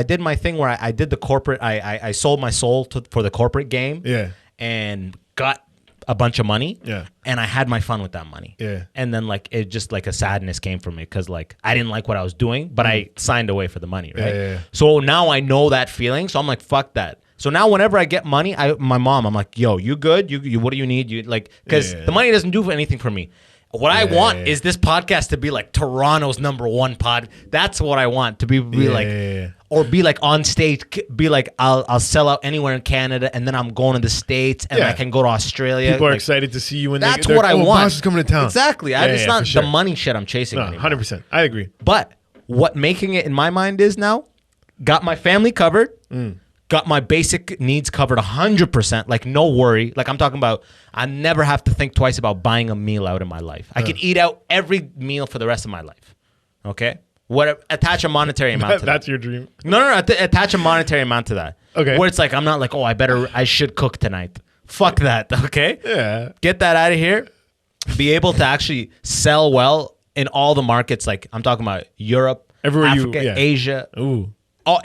[SPEAKER 1] did my thing where I did the corporate, I sold my soul for the corporate game.
[SPEAKER 2] Yeah.
[SPEAKER 1] And got a bunch of money.
[SPEAKER 2] Yeah.
[SPEAKER 1] And I had my fun with that money.
[SPEAKER 2] Yeah.
[SPEAKER 1] And then like, it just like a sadness came from me because like, I didn't like what I was doing, but I signed away for the money, right?
[SPEAKER 2] Yeah.
[SPEAKER 1] So now I know that feeling. So I'm like, fuck that. So now whenever I get money, my mom, I'm like, yo, you good? You what do you need? You like, because the money doesn't do anything for me. What I want is this podcast to be like Toronto's #1 pod. That's what I want to be like, or be like on stage, be like, I'll sell out anywhere in Canada, and then I'm going to the States, and I can go to Australia.
[SPEAKER 2] People are excited to see you when
[SPEAKER 1] that's what I want.
[SPEAKER 2] Boss is coming to town.
[SPEAKER 1] Exactly. It's not the money shit I'm chasing anymore.
[SPEAKER 2] 100%. I agree.
[SPEAKER 1] But what making it in my mind is now, got my family covered, got my basic needs covered 100%, like no worry. Like I'm talking about, I never have to think twice about buying a meal out in my life. I could eat out every meal for the rest of my life. Okay? Attach a monetary amount to that.
[SPEAKER 2] That's your dream.
[SPEAKER 1] No. Attach a monetary amount to that.
[SPEAKER 2] Okay.
[SPEAKER 1] Where it's like, I'm not like, oh, I should cook tonight. Fuck that, okay?
[SPEAKER 2] Yeah.
[SPEAKER 1] Get that out of here. Be able to actually sell well in all the markets. Like I'm talking about Europe,
[SPEAKER 2] everywhere
[SPEAKER 1] Africa, Asia,
[SPEAKER 2] Ooh.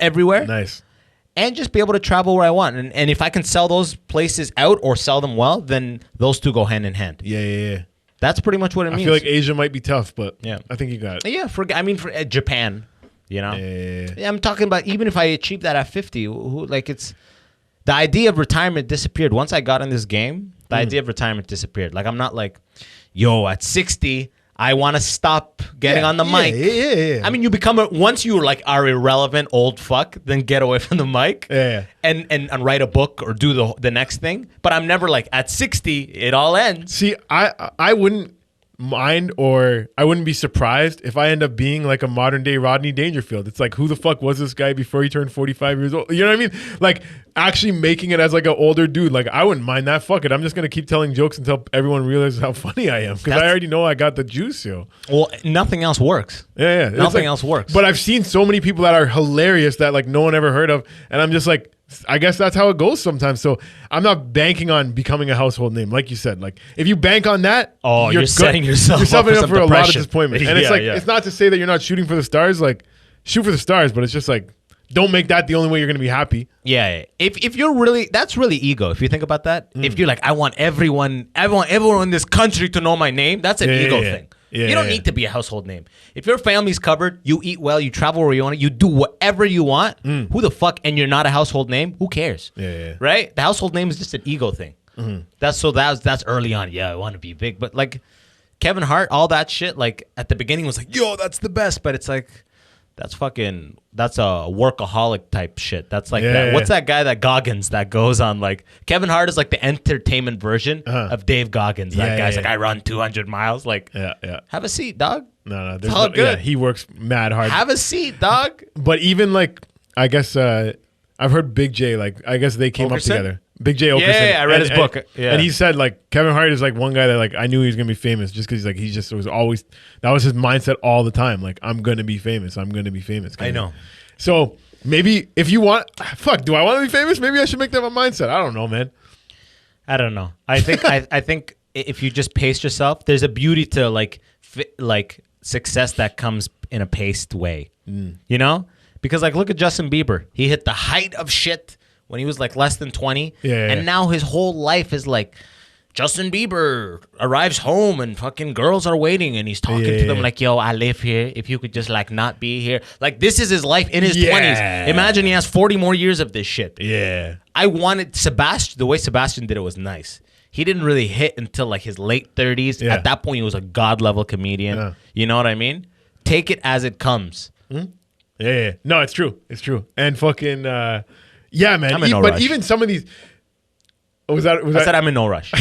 [SPEAKER 1] Everywhere.
[SPEAKER 2] Nice.
[SPEAKER 1] And just be able to travel where I want. And if I can sell those places out or sell them well, then those two go hand in hand.
[SPEAKER 2] Yeah.
[SPEAKER 1] That's pretty much what it means.
[SPEAKER 2] I feel like Asia might be tough, but
[SPEAKER 1] yeah,
[SPEAKER 2] I think you got it.
[SPEAKER 1] Yeah, for Japan, you know.
[SPEAKER 2] Yeah.
[SPEAKER 1] I'm talking about even if I achieve that at 50, it's the idea of retirement disappeared once I got in this game. The idea of retirement disappeared. Like I'm not like, yo, at 60, I want to stop getting on the mic.
[SPEAKER 2] Yeah.
[SPEAKER 1] I mean, you become once you are irrelevant old fuck, then get away from the mic.
[SPEAKER 2] Yeah.
[SPEAKER 1] And write a book or do the next thing. But I'm never like at 60, it all ends.
[SPEAKER 2] See, I wouldn't mind, or I wouldn't be surprised if I end up being like a modern day Rodney Dangerfield. It's like, who the fuck was this guy before he turned 45 years old? You know what I mean? Like actually making it as like an older dude. Like I wouldn't mind that. Fuck it. I'm just going to keep telling jokes until everyone realizes how funny I am. Because I already know I got the juice, yo.
[SPEAKER 1] Well, nothing else works.
[SPEAKER 2] Yeah.
[SPEAKER 1] Nothing else works.
[SPEAKER 2] But I've seen so many people that are hilarious that like no one ever heard of. And I'm just like, I guess that's how it goes sometimes. So I'm not banking on becoming a household name. Like you said, like if you bank on that,
[SPEAKER 1] you're setting yourself up
[SPEAKER 2] for a lot of
[SPEAKER 1] depression.
[SPEAKER 2] disappointment. And it's like, it's not to say that you're not shooting for the stars, like shoot for the stars, but it's just like, don't make that the only way you're going to be happy.
[SPEAKER 1] Yeah. If you're really, that's really ego. If you think about that, if you're like, I want everyone in this country to know my name, that's an ego thing. You don't need to be a household name. If your family's covered, you eat well, you travel where you want, you do whatever you want, who the fuck, and you're not a household name, who cares? Right? The household name is just an ego thing. That's early on. Yeah, I want to be big. But like Kevin Hart, all that shit, like at the beginning was like, yo, that's the best. But it's like, that's a workaholic type shit. That's like that. What's that guy that Goggins that goes on like Kevin Hart is like the entertainment version of Dave Goggins. That guy's like, I run 200 miles. Like, have a seat, dog.
[SPEAKER 2] No,
[SPEAKER 1] it's all good.
[SPEAKER 2] Yeah, he works mad hard.
[SPEAKER 1] Have a seat, dog.
[SPEAKER 2] But even like, I guess I've heard Big J, like I guess they came up together. Big J Okerson.
[SPEAKER 1] Yeah, I read his book.
[SPEAKER 2] And he said like Kevin Hart is like one guy that like I knew he was gonna be famous just because like he just was always, that was his mindset all the time. Like I'm gonna be famous. I'm gonna be famous.
[SPEAKER 1] I know.
[SPEAKER 2] So maybe if you want, do I want to be famous? Maybe I should make that my mindset. I don't know, man.
[SPEAKER 1] I don't know. I think I think if you just pace yourself, there's a beauty to like success that comes in a paced way. You know, because like look at Justin Bieber. He hit the height of shit when he was like less than 20. And now his whole life is like Justin Bieber arrives home and fucking girls are waiting and he's talking to them like, yo, I live here. If you could just like not be here. Like this is his life in his 20s. Imagine he has 40 more years of this shit. I wanted Sebastian, the way Sebastian did it was nice. He didn't really hit until like his late 30s. At that point, he was a god level comedian. You know what I mean? Take it as it comes.
[SPEAKER 2] No, it's true. It's true. And fucking... yeah, man.
[SPEAKER 1] I'm in no rush.
[SPEAKER 2] Even some of these. I
[SPEAKER 1] said I'm in no rush.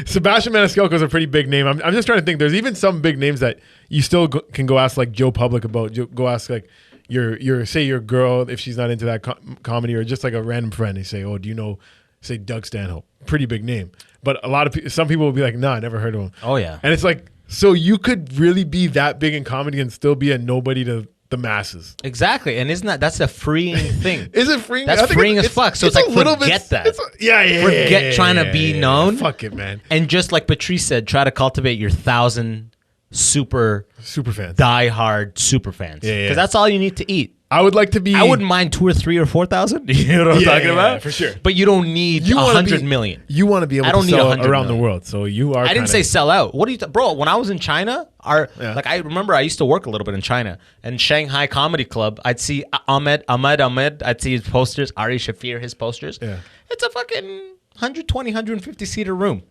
[SPEAKER 2] Sebastian Maniscalco is a pretty big name. I'm just trying to think. There's even some big names that you still can go ask like Joe Public about. Go ask like your girl if she's not into that comedy, or just like a random friend. They say, oh, do you know, say Doug Stanhope? Pretty big name. But a lot of some people will be like, nah, I never heard of him.
[SPEAKER 1] Oh yeah.
[SPEAKER 2] And it's like, so you could really be that big in comedy and still be a nobody to the masses.
[SPEAKER 1] Exactly. And that's a freeing thing.
[SPEAKER 2] Is it freeing?
[SPEAKER 1] That's freeing as fuck. So it's like, forget that. Forget trying to be known.
[SPEAKER 2] Fuck it, man.
[SPEAKER 1] And just like Patrice said, try to cultivate your 1,000 super
[SPEAKER 2] fans,
[SPEAKER 1] diehard super fans. Because that's all you need to eat.
[SPEAKER 2] I would like to be.
[SPEAKER 1] I wouldn't mind 2 or 3 or 4,000. You know what I'm talking about?
[SPEAKER 2] For sure.
[SPEAKER 1] But you don't need 100 million.
[SPEAKER 2] You want to be able to sell around the world. So you are.
[SPEAKER 1] I didn't say sell out. What do you, bro? When I was in China, like I remember I used to work a little bit in China and Shanghai Comedy Club. I'd see Ahmed. I'd see his posters. Ari Shafir, his posters. It's a fucking 120, 150 seater room.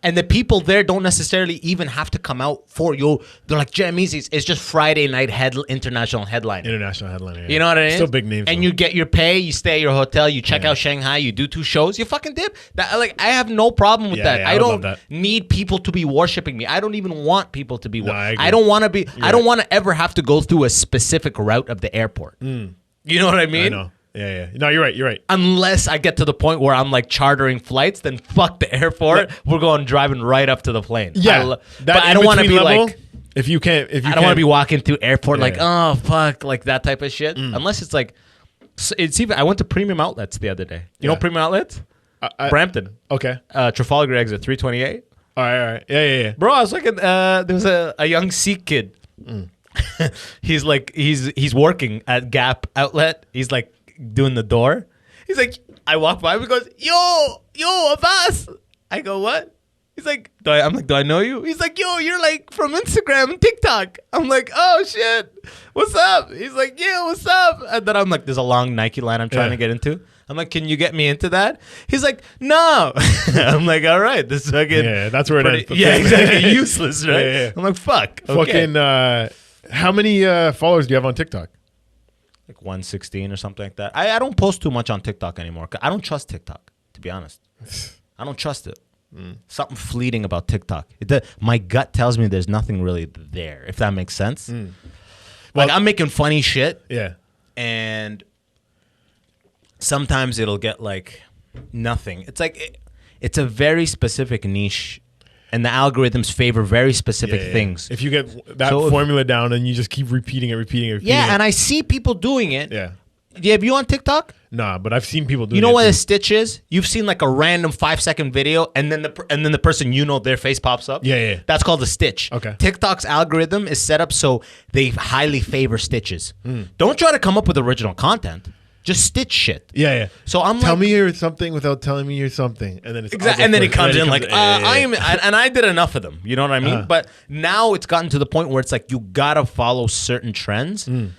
[SPEAKER 1] And the people there don't necessarily even have to come out for you. They're like, Jamie's, it's just Friday night international headline.
[SPEAKER 2] International headliner. Yeah.
[SPEAKER 1] You know what I mean?
[SPEAKER 2] Still big names.
[SPEAKER 1] And you get your pay, you stay at your hotel, you check out Shanghai, you do 2 shows, you fucking dip. That, like, I have no problem with that.
[SPEAKER 2] Yeah,
[SPEAKER 1] I don't need people to be worshiping me. I don't even want people to be. I don't want to be.
[SPEAKER 2] Yeah.
[SPEAKER 1] I don't want to ever have to go through a specific route of the airport. You know what I mean?
[SPEAKER 2] I know. Yeah. No, you're right.
[SPEAKER 1] Unless I get to the point where I'm like chartering flights, then fuck the airport. We're driving right up to the plane.
[SPEAKER 2] Yeah,
[SPEAKER 1] but I don't want to be
[SPEAKER 2] level,
[SPEAKER 1] like.
[SPEAKER 2] I
[SPEAKER 1] don't want to be walking through airport like, oh fuck, like that type of shit. Unless it's like, it's even. I went to Premium Outlets the other day. You know Premium Outlets? Brampton.
[SPEAKER 2] Okay.
[SPEAKER 1] Trafalgar exit 328.
[SPEAKER 2] All right. Yeah.
[SPEAKER 1] Bro, I was looking. There was a young Sikh kid. He's like he's working at Gap Outlet. He's like doing the door. He's like, I walk by him. He goes, yo, Abbas. I go, what? He's like, do I know you? He's like, yo, you're like from Instagram and TikTok. I'm like, oh shit, what's up? He's like, yeah, what's up? And then I'm like, there's a long Nike line I'm trying to get into. I'm like, can you get me into that? He's like, no. I'm like, all right, this is fucking.
[SPEAKER 2] Yeah, that's where it ends.
[SPEAKER 1] Yeah, exactly. Useless, right?
[SPEAKER 2] Yeah.
[SPEAKER 1] I'm like, fuck. Okay.
[SPEAKER 2] Fucking. How many followers do you have on TikTok?
[SPEAKER 1] Like 116 or something like that. I don't post too much on TikTok anymore. I don't trust TikTok, to be honest. I don't trust it. Something fleeting about TikTok. My gut tells me there's nothing really there, if that makes sense. Well, like, I'm making funny shit.
[SPEAKER 2] Yeah.
[SPEAKER 1] And sometimes it'll get like nothing. It's like it's a very specific niche. And the algorithms favor very specific things.
[SPEAKER 2] If you get that formula down and you just keep repeating it.
[SPEAKER 1] Yeah, and I see people doing it.
[SPEAKER 2] Yeah.
[SPEAKER 1] Have you on TikTok?
[SPEAKER 2] Nah, but I've seen people do it.
[SPEAKER 1] You know what a stitch is? You've seen like a random 5-second video and then the person, their face pops up?
[SPEAKER 2] Yeah.
[SPEAKER 1] That's called a stitch.
[SPEAKER 2] Okay.
[SPEAKER 1] TikTok's algorithm is set up so they highly favor stitches. Don't try to come up with original content. Just stitch shit.
[SPEAKER 2] Yeah.
[SPEAKER 1] So I'm
[SPEAKER 2] tell
[SPEAKER 1] like,
[SPEAKER 2] me you're something without telling me you're something, and then it's
[SPEAKER 1] exactly, and then it comes in like I did enough of them. You know what I mean? But now it's gotten to the point where it's like you gotta follow certain trends, and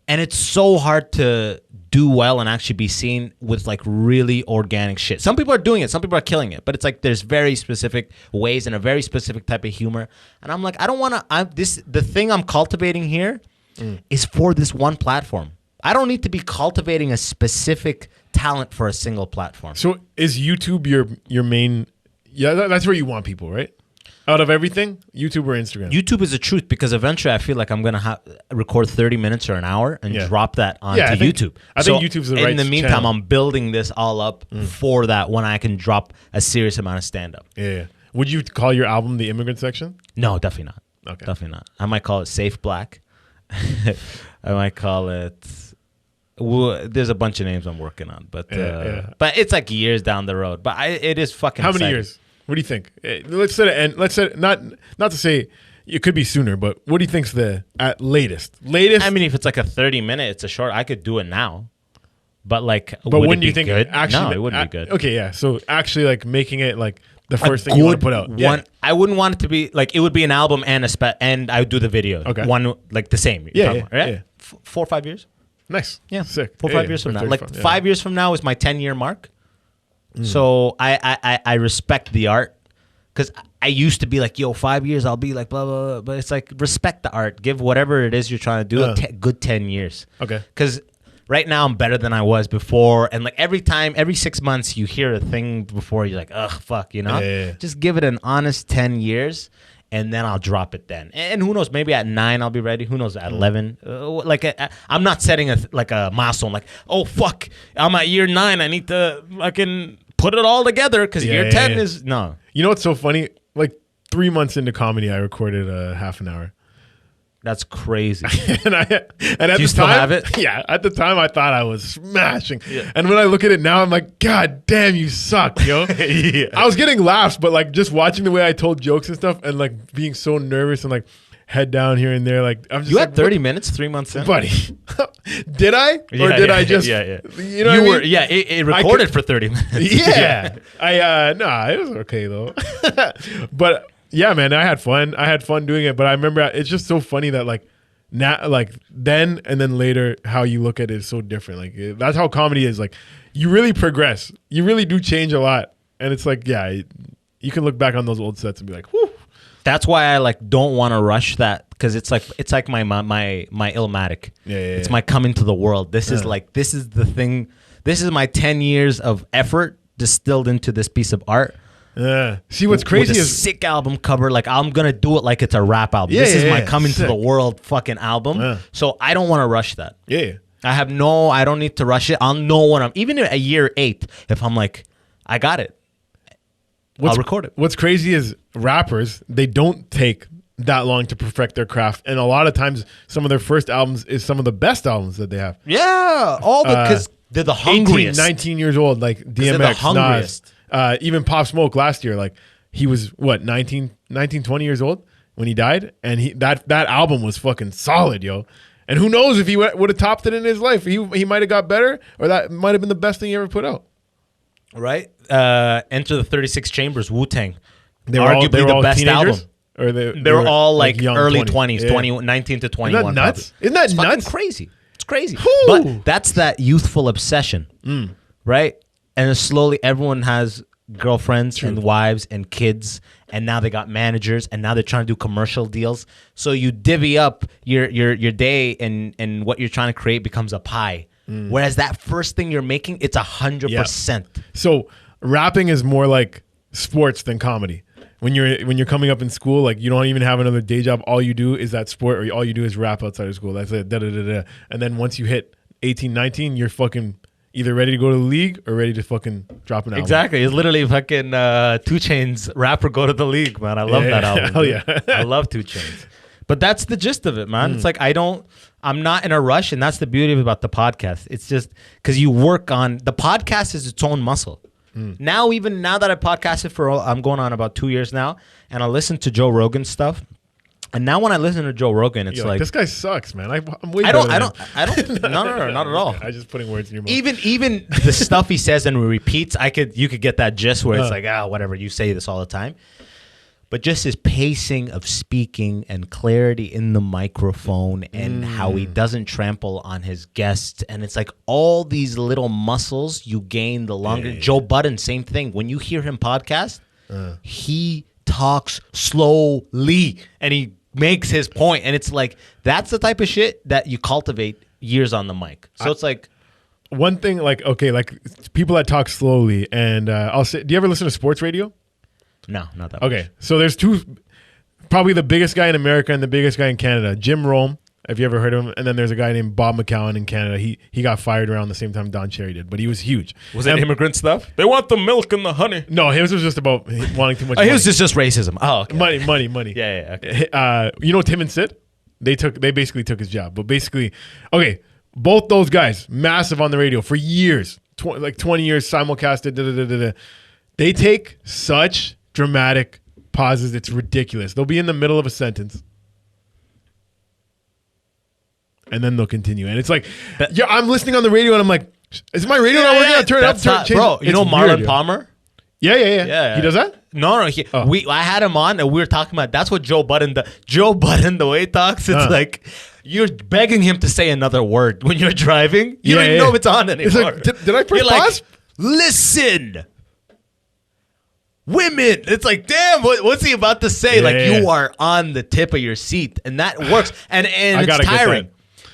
[SPEAKER 1] it's so hard to do well and actually be seen with like really organic shit. Some people are doing it, some people are killing it, but it's like there's very specific ways and a very specific type of humor. And I'm like, I don't want to. The thing I'm cultivating here is for this one platform. I don't need to be cultivating a specific talent for a single platform.
[SPEAKER 2] So is YouTube your main? Yeah, that's where you want people, right? Out of everything, YouTube or Instagram?
[SPEAKER 1] YouTube is the truth because eventually I feel like I'm gonna record 30 minutes or an hour and drop that onto YouTube.
[SPEAKER 2] I think YouTube's the right.
[SPEAKER 1] In the meantime,
[SPEAKER 2] channel.
[SPEAKER 1] I'm building this all up for that when I can drop a serious amount of stand up.
[SPEAKER 2] Yeah. Would you call your album The Immigrant Section?
[SPEAKER 1] No, definitely not.
[SPEAKER 2] Okay.
[SPEAKER 1] Definitely not. I might call it Safe Black. I might call it. There's a bunch of names I'm working on, but it's like years down the road. But it is fucking.
[SPEAKER 2] How many years? What do you think? Let's set it. And let's set it, not to say it could be sooner, but what do you think's the at latest?
[SPEAKER 1] I mean, if it's like a 30-minute, it's a short. I could do it now, but like,
[SPEAKER 2] but
[SPEAKER 1] when
[SPEAKER 2] do you think
[SPEAKER 1] good?
[SPEAKER 2] Actually,
[SPEAKER 1] no, it wouldn't be good.
[SPEAKER 2] Okay, yeah. So actually, like making it like the first thing you want to put out.
[SPEAKER 1] Yeah. I wouldn't want it to be like it would be an album and and I would do the video.
[SPEAKER 2] Okay.
[SPEAKER 1] One like the same.
[SPEAKER 2] Yeah.
[SPEAKER 1] 4 or 5 years.
[SPEAKER 2] Nice.
[SPEAKER 1] Yeah.
[SPEAKER 2] Sick.
[SPEAKER 1] 4 or 5 years from now. Like 5 years from now is my 10-year mark. So I respect the art because I used to be like, yo, 5 years I'll be like blah, blah, blah. But it's like respect the art. Give whatever it is you're trying to do a good 10 years.
[SPEAKER 2] Okay.
[SPEAKER 1] Because right now I'm better than I was before. And like every 6 months you hear a thing before you're like, ugh, fuck, you know?
[SPEAKER 2] Yeah.
[SPEAKER 1] Just give it an honest 10 years. And then I'll drop it then. And who knows, maybe at 9 I'll be ready. Who knows, at 11. I'm not setting a milestone like, oh, fuck, I'm at year 9. I need to fucking put it all together because year 10 is, no.
[SPEAKER 2] You know what's so funny? Like 3 months into comedy, I recorded a half an hour.
[SPEAKER 1] That's crazy.
[SPEAKER 2] and at
[SPEAKER 1] Do you still have it?
[SPEAKER 2] Yeah, at the time I thought I was smashing. Yeah. And when I look at it now, I'm like, God damn, you suck, yo. I was getting laughs, but like just watching the way I told jokes and stuff and like being so nervous and like head down here and there, like I'm just.
[SPEAKER 1] You
[SPEAKER 2] had
[SPEAKER 1] 30 minutes 3 months in,
[SPEAKER 2] buddy. Did I? Or did I just?
[SPEAKER 1] Yeah.
[SPEAKER 2] You know, what I mean?
[SPEAKER 1] Yeah. It recorded for 30 minutes.
[SPEAKER 2] Yeah. It was okay though. But. Yeah, man, I had fun doing it, but I remember it's just so funny that like now, like then and then later, how you look at it is so different. Like that's how comedy is. Like you really progress, you really do change a lot, and it's like you can look back on those old sets and be like, whew.
[SPEAKER 1] That's why I like don't want to rush that, because it's like my Illmatic. It's my coming to the world. This is the thing. This is my 10 years of effort distilled into this piece of art.
[SPEAKER 2] Yeah. See, what's crazy
[SPEAKER 1] with a
[SPEAKER 2] is
[SPEAKER 1] sick album cover. Like, I'm gonna do it like it's a rap album. This is my coming to the world fucking album. Yeah. So I don't want to rush that.
[SPEAKER 2] Yeah.
[SPEAKER 1] I don't need to rush it. I'll know when I'm, even a year 8, if I'm like, I got it, I'll record it.
[SPEAKER 2] What's crazy is rappers, they don't take that long to perfect their craft. And a lot of times, some of their first albums is some of the best albums that they have.
[SPEAKER 1] Yeah. Because they're the hungriest.
[SPEAKER 2] 18, 19 years old, like DMX, Nas, even Pop Smoke last year, like he was, what, 19, 20 years old when he died? And that album was fucking solid, yo. And who knows if he would have topped it in his life. He might have got better, or that might have been the best thing he ever put out.
[SPEAKER 1] Right? Enter the 36 Chambers, Wu-Tang.
[SPEAKER 2] They were arguably the best album. Or
[SPEAKER 1] they were all like early 20s, 19 to 21.
[SPEAKER 2] Isn't that nuts? Isn't that nuts?
[SPEAKER 1] Crazy. It's crazy. Whew. But that's that youthful obsession, right? And slowly everyone has girlfriends and wives and kids, and now they got managers, and now they're trying to do commercial deals. So you divvy up your day, and what you're trying to create becomes a pie. Whereas that first thing you're making, it's 100%.
[SPEAKER 2] So rapping is more like sports than comedy. When you're coming up in school, like you don't even have another day job. All you do is that sport, or all you do is rap outside of school. That's it. And then once you hit 18, 19, you're fucking either ready to go to the league or ready to fucking drop an album. Exactly.
[SPEAKER 1] It's literally fucking 2 Chainz rapper go to the league, man. I love that album.
[SPEAKER 2] Hell yeah.
[SPEAKER 1] I love 2 Chainz. But that's the gist of it, man. It's like I'm not in a rush, and that's the beauty about the podcast. It's just because you work on the podcast is its own muscle. Now that I podcasted I'm going on about 2 years now, and I listen to Joe Rogan stuff. And now when I listen to Joe Rogan, it's like
[SPEAKER 2] this guy sucks, man. I'm way
[SPEAKER 1] I don't no, not at all.
[SPEAKER 2] I'm just putting words in your mouth.
[SPEAKER 1] Even the stuff he says and repeats, you could get that gist where it's like, whatever, you say this all the time. But just his pacing of speaking and clarity in the microphone and how he doesn't trample on his guests. And it's like all these little muscles you gain the longer. Joe Budden, same thing. When you hear him podcast, he talks slowly and he makes his point. And it's like, that's the type of shit that you cultivate years on the mic. So it's like,
[SPEAKER 2] one thing, like, okay, like people that talk slowly, and I'll say, do you ever listen to sports radio?
[SPEAKER 1] No, not that much.
[SPEAKER 2] Okay, so there's two, probably the biggest guy in America and the biggest guy in Canada, Jim Rome. Have you ever heard of him? And then there's a guy named Bob McCowan in Canada. He got fired around the same time Don Cherry did, but he was huge.
[SPEAKER 1] Was it immigrant stuff? They want the milk and the honey.
[SPEAKER 2] No, his was just about wanting too much money.
[SPEAKER 1] His was just racism. Oh, okay.
[SPEAKER 2] Money.
[SPEAKER 1] Yeah. Okay.
[SPEAKER 2] You know Tim and Sid? They basically took his job. But basically, okay, both those guys, massive on the radio for years, 20 years, simulcasted, They take such dramatic pauses. It's ridiculous. They'll be in the middle of a sentence, and then they'll continue. And it's like, I'm listening on the radio, and I'm like, is my radio not working? Turn it up. Change
[SPEAKER 1] bro, you know Marlon Palmer?
[SPEAKER 2] Yeah. He does that?
[SPEAKER 1] No. I had him on, and we were talking about, that's what Joe Budden does. Joe Budden, the way he talks, it's like, you're begging him to say another word when you're driving. You don't even know if it's on anymore.
[SPEAKER 2] It's like, did I press pause?
[SPEAKER 1] Like, listen. Women. It's like, damn, what's he about to say? You are on the tip of your seat, and that works. And it's tiring.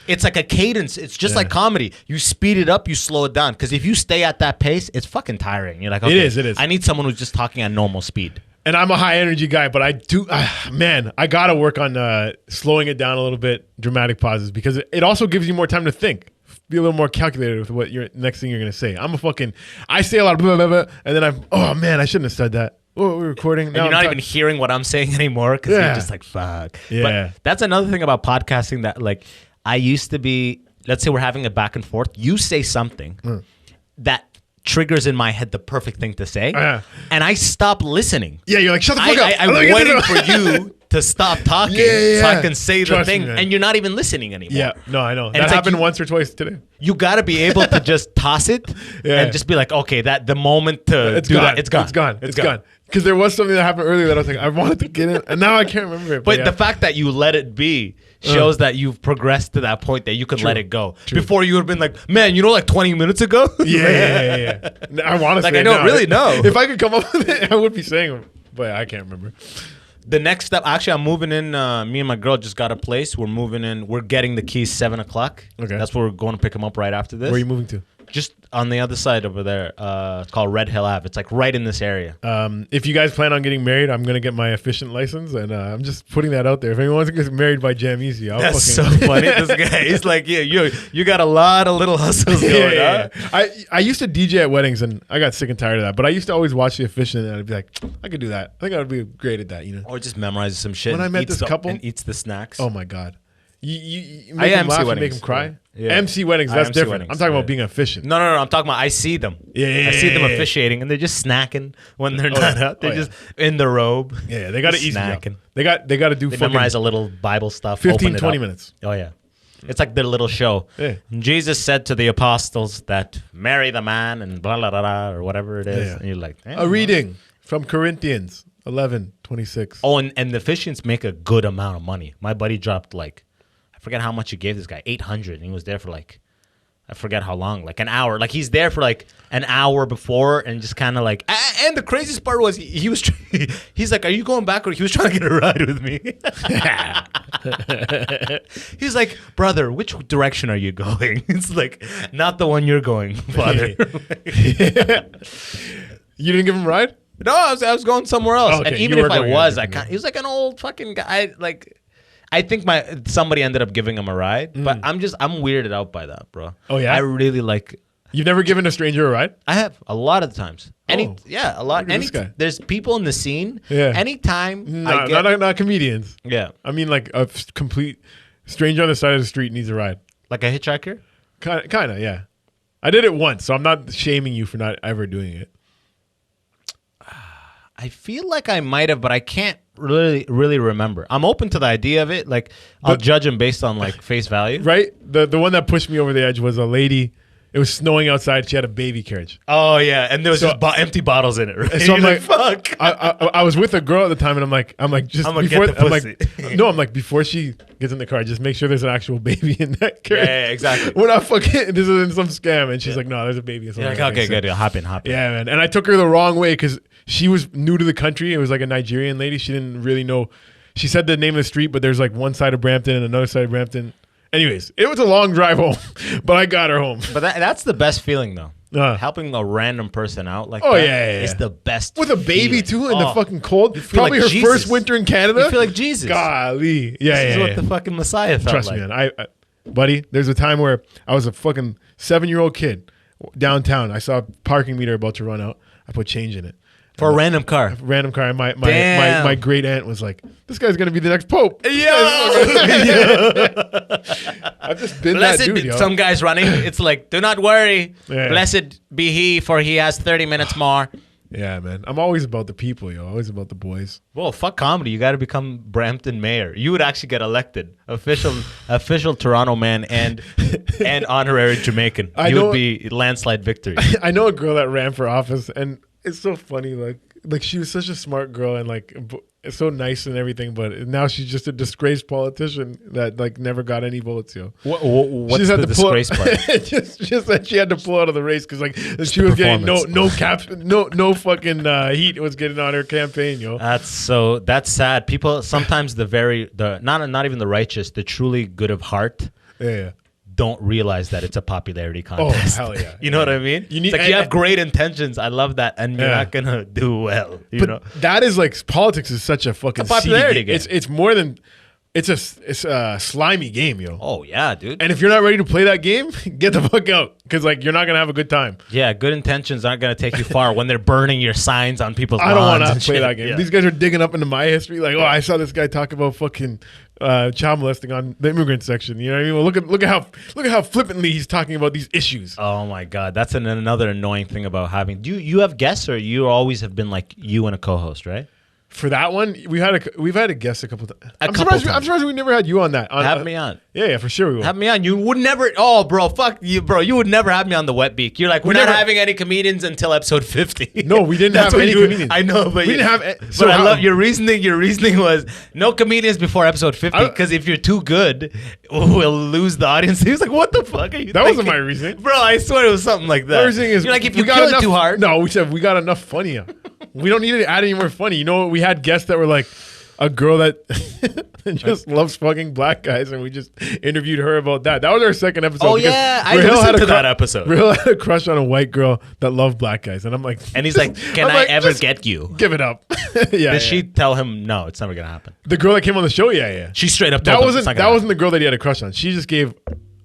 [SPEAKER 1] It's like a cadence. It's just like comedy. You speed it up, you slow it down. Because if you stay at that pace, it's fucking tiring. You're like, okay,
[SPEAKER 2] it is.
[SPEAKER 1] I need someone who's just talking at normal speed.
[SPEAKER 2] And I'm a high energy guy, but I do, I got to work on slowing it down a little bit, dramatic pauses, because it also gives you more time to think. Be a little more calculated with what your next thing you're going to say. I say a lot of blah, blah, blah, and then I shouldn't have said that. Oh, we're recording.
[SPEAKER 1] And you're not even hearing what I'm saying anymore because you're just like, fuck.
[SPEAKER 2] Yeah.
[SPEAKER 1] But that's another thing about podcasting that, like, I used to be, let's say we're having a back and forth. You say something that triggers in my head the perfect thing to say, and I stop listening.
[SPEAKER 2] Yeah, you're like, shut the fuck up.
[SPEAKER 1] I'm waiting for you to stop talking so I can say the thing, and you're not even listening anymore.
[SPEAKER 2] Yeah, no, I know. And that happened once or twice today.
[SPEAKER 1] You got to be able to just toss it and just be like, okay, that the moment to do that, it's gone.
[SPEAKER 2] It's gone. Because there was something that happened earlier that I was like, I wanted to get in, and now I can't remember it.
[SPEAKER 1] But the fact that you let it be shows that you've progressed to that point that you can let it go. Before you would have been like, man, like 20 minutes ago?
[SPEAKER 2] Yeah. I want to say
[SPEAKER 1] I don't really know.
[SPEAKER 2] If I could come up with it, I would be saying them. But I can't remember.
[SPEAKER 1] The next step, actually, I'm moving in. Me and my girl just got a place. We're moving in. We're getting the keys 7 o'clock.
[SPEAKER 2] Okay.
[SPEAKER 1] That's where we're going to pick them up right after this.
[SPEAKER 2] Where are you moving to?
[SPEAKER 1] Just on the other side over there. It's called Red Hill Ave. It's like right in this area.
[SPEAKER 2] If you guys plan on getting married, I'm gonna get my efficient license, and I'm just putting that out there. If anyone wants to get married by Jam Easy,
[SPEAKER 1] That's so funny. This guy, he's like, yeah, you got a lot of little hustles going.
[SPEAKER 2] Yeah. I used to DJ at weddings, and I got sick and tired of that. But I used to always watch the efficient, and I'd be like, I could do that. I think I would be great at that,
[SPEAKER 1] Or just memorize some shit.
[SPEAKER 2] When I met this couple
[SPEAKER 1] and eats the snacks.
[SPEAKER 2] Oh my god. You make them laugh and make them cry. Yeah. MC weddings, that's different. Weddings, I'm talking about being efficient.
[SPEAKER 1] No. I'm talking about I see them. I see them officiating, and they're just snacking when they're not out. They're just in the robe.
[SPEAKER 2] Yeah, they got to eat snacking. They got to do.
[SPEAKER 1] They memorize a little Bible stuff.
[SPEAKER 2] 15, 20 minutes.
[SPEAKER 1] Oh yeah, it's like their little show.
[SPEAKER 2] Yeah.
[SPEAKER 1] Jesus said to the apostles that marry the man and blah blah blah or whatever it is, and you're like
[SPEAKER 2] a reading from Corinthians 11:26.
[SPEAKER 1] Oh, and the officiants make a good amount of money. My buddy dropped I forget how much he gave this guy, 800, and he was there for I forget how long, like an hour. Like he's there for an hour before, and just kind of and the craziest part was he was he's like, are you going back? Or he was trying to get a ride with me. He's like, brother, which direction are you going? It's like, not the one you're going, father.
[SPEAKER 2] You didn't give him a ride?
[SPEAKER 1] No, I was going somewhere else.
[SPEAKER 2] Oh, okay.
[SPEAKER 1] And even if I was, he was like an old fucking guy. I think somebody ended up giving him a ride, but I'm weirded out by that, bro.
[SPEAKER 2] Oh yeah,
[SPEAKER 1] I really like.
[SPEAKER 2] You've never given a stranger a ride?
[SPEAKER 1] I have a lot of times. A lot. There's people in the scene.
[SPEAKER 2] Yeah.
[SPEAKER 1] Anytime.
[SPEAKER 2] Not comedians.
[SPEAKER 1] Yeah.
[SPEAKER 2] I mean, like a complete stranger on the side of the street needs a ride.
[SPEAKER 1] Like a hitchhiker.
[SPEAKER 2] Kind of, yeah. I did it once, so I'm not shaming you for not ever doing it.
[SPEAKER 1] I feel like I might have, but I can't really remember. I'm open to the idea of it. I'll judge him based on face value.
[SPEAKER 2] Right? The one that pushed me over the edge was a lady. It was snowing outside. She had a baby carriage.
[SPEAKER 1] Oh yeah, and there was just empty bottles in it. Right?
[SPEAKER 2] So I'm like,
[SPEAKER 1] fuck.
[SPEAKER 2] I was with a girl at the time, and I'm like, before she gets in the car, just make sure there's an actual baby in that carriage.
[SPEAKER 1] Yeah, exactly.
[SPEAKER 2] We're not fucking. This isn't some scam. And she's like, no, there's a baby.
[SPEAKER 1] You're like, okay, good. Hop in.
[SPEAKER 2] Yeah, man. And I took her the wrong way because she was new to the country. It was like a Nigerian lady. She didn't really know. She said the name of the street, but there's one side of Brampton and another side of Brampton. Anyways, it was a long drive home, but I got her home.
[SPEAKER 1] But that's the best feeling, though. Helping a random person out
[SPEAKER 2] it's
[SPEAKER 1] the best.
[SPEAKER 2] With a baby, too, in the fucking cold. Probably
[SPEAKER 1] like
[SPEAKER 2] her first winter in Canada.
[SPEAKER 1] You feel like Jesus.
[SPEAKER 2] Golly.
[SPEAKER 1] This is what the fucking Messiah felt
[SPEAKER 2] Trust me, man. Buddy, there's a time where I was a fucking 7-year-old kid downtown. I saw a parking meter about to run out. I put change in it.
[SPEAKER 1] For a random car.
[SPEAKER 2] And my great aunt was like, this guy's going to be the next pope.
[SPEAKER 1] Yeah.
[SPEAKER 2] I've just been
[SPEAKER 1] Blessed
[SPEAKER 2] that dude, yo.
[SPEAKER 1] Some guy's running. It's like, do not worry.
[SPEAKER 2] Yeah.
[SPEAKER 1] Blessed be he, for he has 30 minutes more.
[SPEAKER 2] Yeah, man. I'm always about the people, yo. Always about the boys.
[SPEAKER 1] Well, fuck comedy. You got to become Brampton mayor. You would actually get elected. Official Toronto man and honorary Jamaican. You would be landslide victory.
[SPEAKER 2] I know a girl that ran for office, and it's so funny. Like she was such a smart girl and so nice and everything, but now she's just a disgraced politician that never got any votes, yo.
[SPEAKER 1] What's the disgrace part?
[SPEAKER 2] just that she had to pull out of the race because she was getting no fucking heat was getting on her campaign, yo.
[SPEAKER 1] That's sad. People sometimes not even the righteous, the truly good of heart.
[SPEAKER 2] Yeah.
[SPEAKER 1] Don't realize that it's a popularity contest.
[SPEAKER 2] Oh, hell yeah.
[SPEAKER 1] You know what I mean? You have great intentions. I love that. And you're not going to do well. You know?
[SPEAKER 2] That is politics is such a fucking
[SPEAKER 1] popularity game.
[SPEAKER 2] It's more than, it's a slimy game, yo.
[SPEAKER 1] Oh, yeah, dude.
[SPEAKER 2] And if you're not ready to play that game, get the fuck out. Because you're not going to have a good time.
[SPEAKER 1] Yeah, good intentions aren't going to take you far when they're burning your signs on people's lawns.
[SPEAKER 2] I don't want to play that game.
[SPEAKER 1] Yeah.
[SPEAKER 2] These guys are digging up into my history. I saw this guy talk about fucking child molesting on the Immigrant Section. You know what I mean? Well, look at how flippantly he's talking about these issues.
[SPEAKER 1] Oh my God, that's another annoying thing about having. Do you have guests, or you always have been you and a co-host, right?
[SPEAKER 2] For that one, we've had a guest a couple times. I'm surprised we never had you on that.
[SPEAKER 1] Have me on.
[SPEAKER 2] Yeah, for sure we will.
[SPEAKER 1] Have me on. You would never. Oh, bro, fuck you, bro. You would never have me on the wet beak. You're like, we're not having any comedians until episode 50.
[SPEAKER 2] No, we didn't have any comedians.
[SPEAKER 1] I know, but
[SPEAKER 2] we didn't have.
[SPEAKER 1] But I love your reasoning. Your reasoning was no comedians before episode 50 because if you're too good, we'll lose the audience. He was like, what the fuck are you?
[SPEAKER 2] That wasn't my reasoning,
[SPEAKER 1] bro. I swear it was something like that.
[SPEAKER 2] My reasoning is
[SPEAKER 1] you're like, if you kill it too hard.
[SPEAKER 2] No, we said we got enough funny. We don't need to add any more funny. You know, we had guests that were like a girl that just loves fucking black guys, and we just interviewed her about that. That was our second episode.
[SPEAKER 1] Oh yeah, I listened to that episode.
[SPEAKER 2] Rahil had a crush on a white girl that loved black guys, and I'm like,
[SPEAKER 1] and he's like, "Can I ever get you?"
[SPEAKER 2] Give it up.
[SPEAKER 1] Did she tell him no? It's never gonna happen.
[SPEAKER 2] The girl that came on the show, yeah.
[SPEAKER 1] She straight up told him
[SPEAKER 2] that wasn't the girl that he had a crush on. She just gave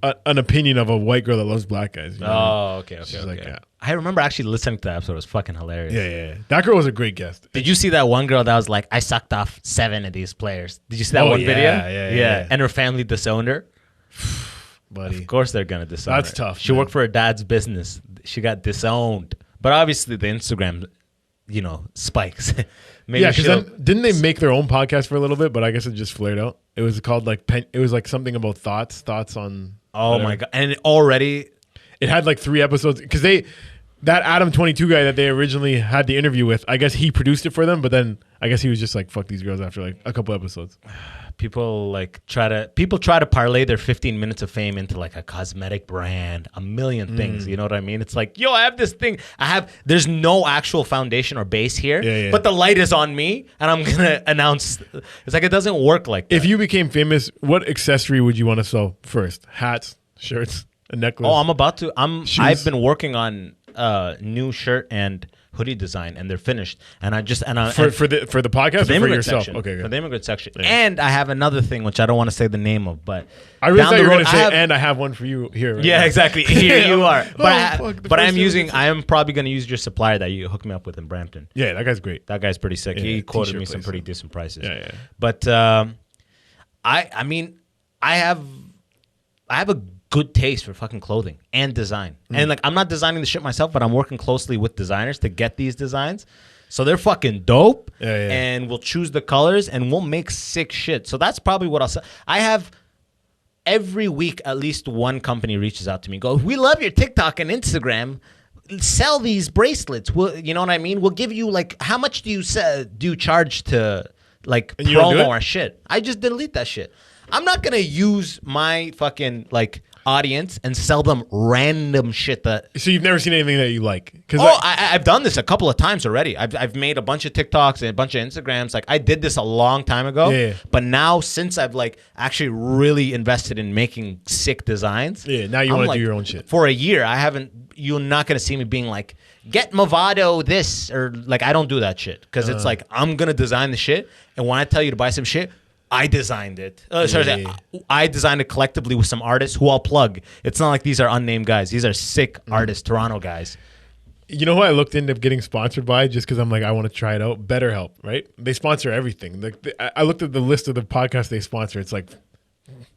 [SPEAKER 2] an opinion of a white girl that loves black guys. You know?
[SPEAKER 1] Oh, okay. Like, yeah. I remember actually listening to that episode. It was fucking hilarious.
[SPEAKER 2] Yeah. That girl was a great guest.
[SPEAKER 1] Did you see that one girl that was like, I sucked off 7 of these players? Did you see that one video?
[SPEAKER 2] Yeah.
[SPEAKER 1] And her family disowned her.
[SPEAKER 2] Buddy.
[SPEAKER 1] Of course they're going to disown her.
[SPEAKER 2] That's tough.
[SPEAKER 1] She worked for her dad's business. She got disowned. But obviously the Instagram, spikes.
[SPEAKER 2] Maybe because didn't they make their own podcast for a little bit? But I guess it just flared out. It was called it was like something about thoughts on.
[SPEAKER 1] Oh
[SPEAKER 2] whatever.
[SPEAKER 1] my God. And it
[SPEAKER 2] had like 3 episodes because that Adam 22 guy that they originally had the interview with, I guess he produced it for them, but then I guess he was just like, fuck these girls after like a couple episodes.
[SPEAKER 1] People try to parlay their 15 minutes of fame into like a cosmetic brand, a million things. You know what I mean? It's like, yo, I have this thing. There's no actual foundation or base here, but the light is on me and I'm going to announce. It's like, it doesn't work like that.
[SPEAKER 2] If you became famous, what accessory would you want to sell first? Hats, shirts, a necklace?
[SPEAKER 1] Oh, I've been working on new shirt and hoodie design, and they're finished. And I
[SPEAKER 2] for the podcast or for yourself?
[SPEAKER 1] Section,
[SPEAKER 2] okay, good.
[SPEAKER 1] For the Immigrant Section. Yeah. And I have another thing which I don't want to say the name of, but
[SPEAKER 2] I really thought you were going to say, and I have one for you here. Right now.
[SPEAKER 1] Exactly. Here you are. But I am probably going to use your supplier that you hooked me up with in Brampton.
[SPEAKER 2] Yeah, that guy's great.
[SPEAKER 1] That guy's pretty sick. He quoted me some pretty decent prices.
[SPEAKER 2] Yeah.
[SPEAKER 1] But I mean, I have a good taste for fucking clothing and design. And like, I'm not designing the shit myself, but I'm working closely with designers to get these designs. So they're fucking dope. And we'll choose the colors and we'll make sick shit. So that's probably what I'll say. I have every week, at least one company reaches out to me, go, we love your TikTok and Instagram. Sell these bracelets. You know what I mean? We'll give you like, how much do you charge to like promo our shit? I just delete that shit. I'm not going to use my fucking like audience and sell them random shit
[SPEAKER 2] So you've never seen anything that you like?
[SPEAKER 1] I've done this a couple of times already. I've made a bunch of TikToks and a bunch of Instagrams. Like I did this a long time ago. But now since I've like actually really invested in making sick designs.
[SPEAKER 2] Now you want to do your own shit.
[SPEAKER 1] For a year, you're not going to see me being like, get Movado this, or like, I don't do that shit. Because it's like, I'm going to design the shit. And when I tell you to buy some shit, I designed it. I designed it collectively with some artists who I'll plug. It's not like these are unnamed guys. These are sick artists, Toronto guys.
[SPEAKER 2] You know who I looked into getting sponsored by just because I'm like, I want to try it out? BetterHelp, right? They sponsor everything. I looked at the list of the podcasts they sponsor. It's like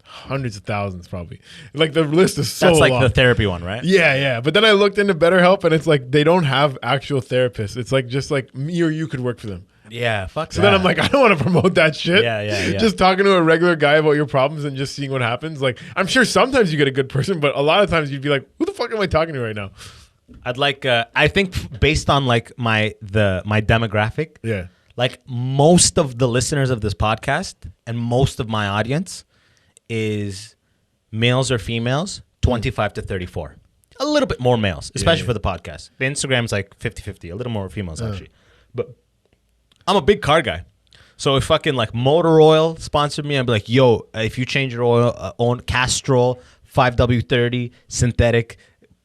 [SPEAKER 2] hundreds of thousands probably. Like the list is so long.
[SPEAKER 1] That's like the therapy one, right?
[SPEAKER 2] Yeah. But then I looked into BetterHelp and it's like they don't have actual therapists. It's like just like me or you could work for them.
[SPEAKER 1] Yeah, fuck
[SPEAKER 2] so that. Then I'm like, I don't want to promote that shit.
[SPEAKER 1] Yeah.
[SPEAKER 2] Just talking to a regular guy about your problems and just seeing what happens. Like, I'm sure sometimes you get a good person, but a lot of times you'd be like, who the fuck am I talking to right now?
[SPEAKER 1] I'd like, I think based on like my demographic, like most of the listeners of this podcast and most of my audience is males or females, 25 to 34. A little bit more males, especially for the podcast. The Instagram's like 50-50, a little more females actually. But I'm a big car guy. So if fucking like Motor Oil sponsored me, I'd be like, yo, if you change your oil, own Castrol 5W30 synthetic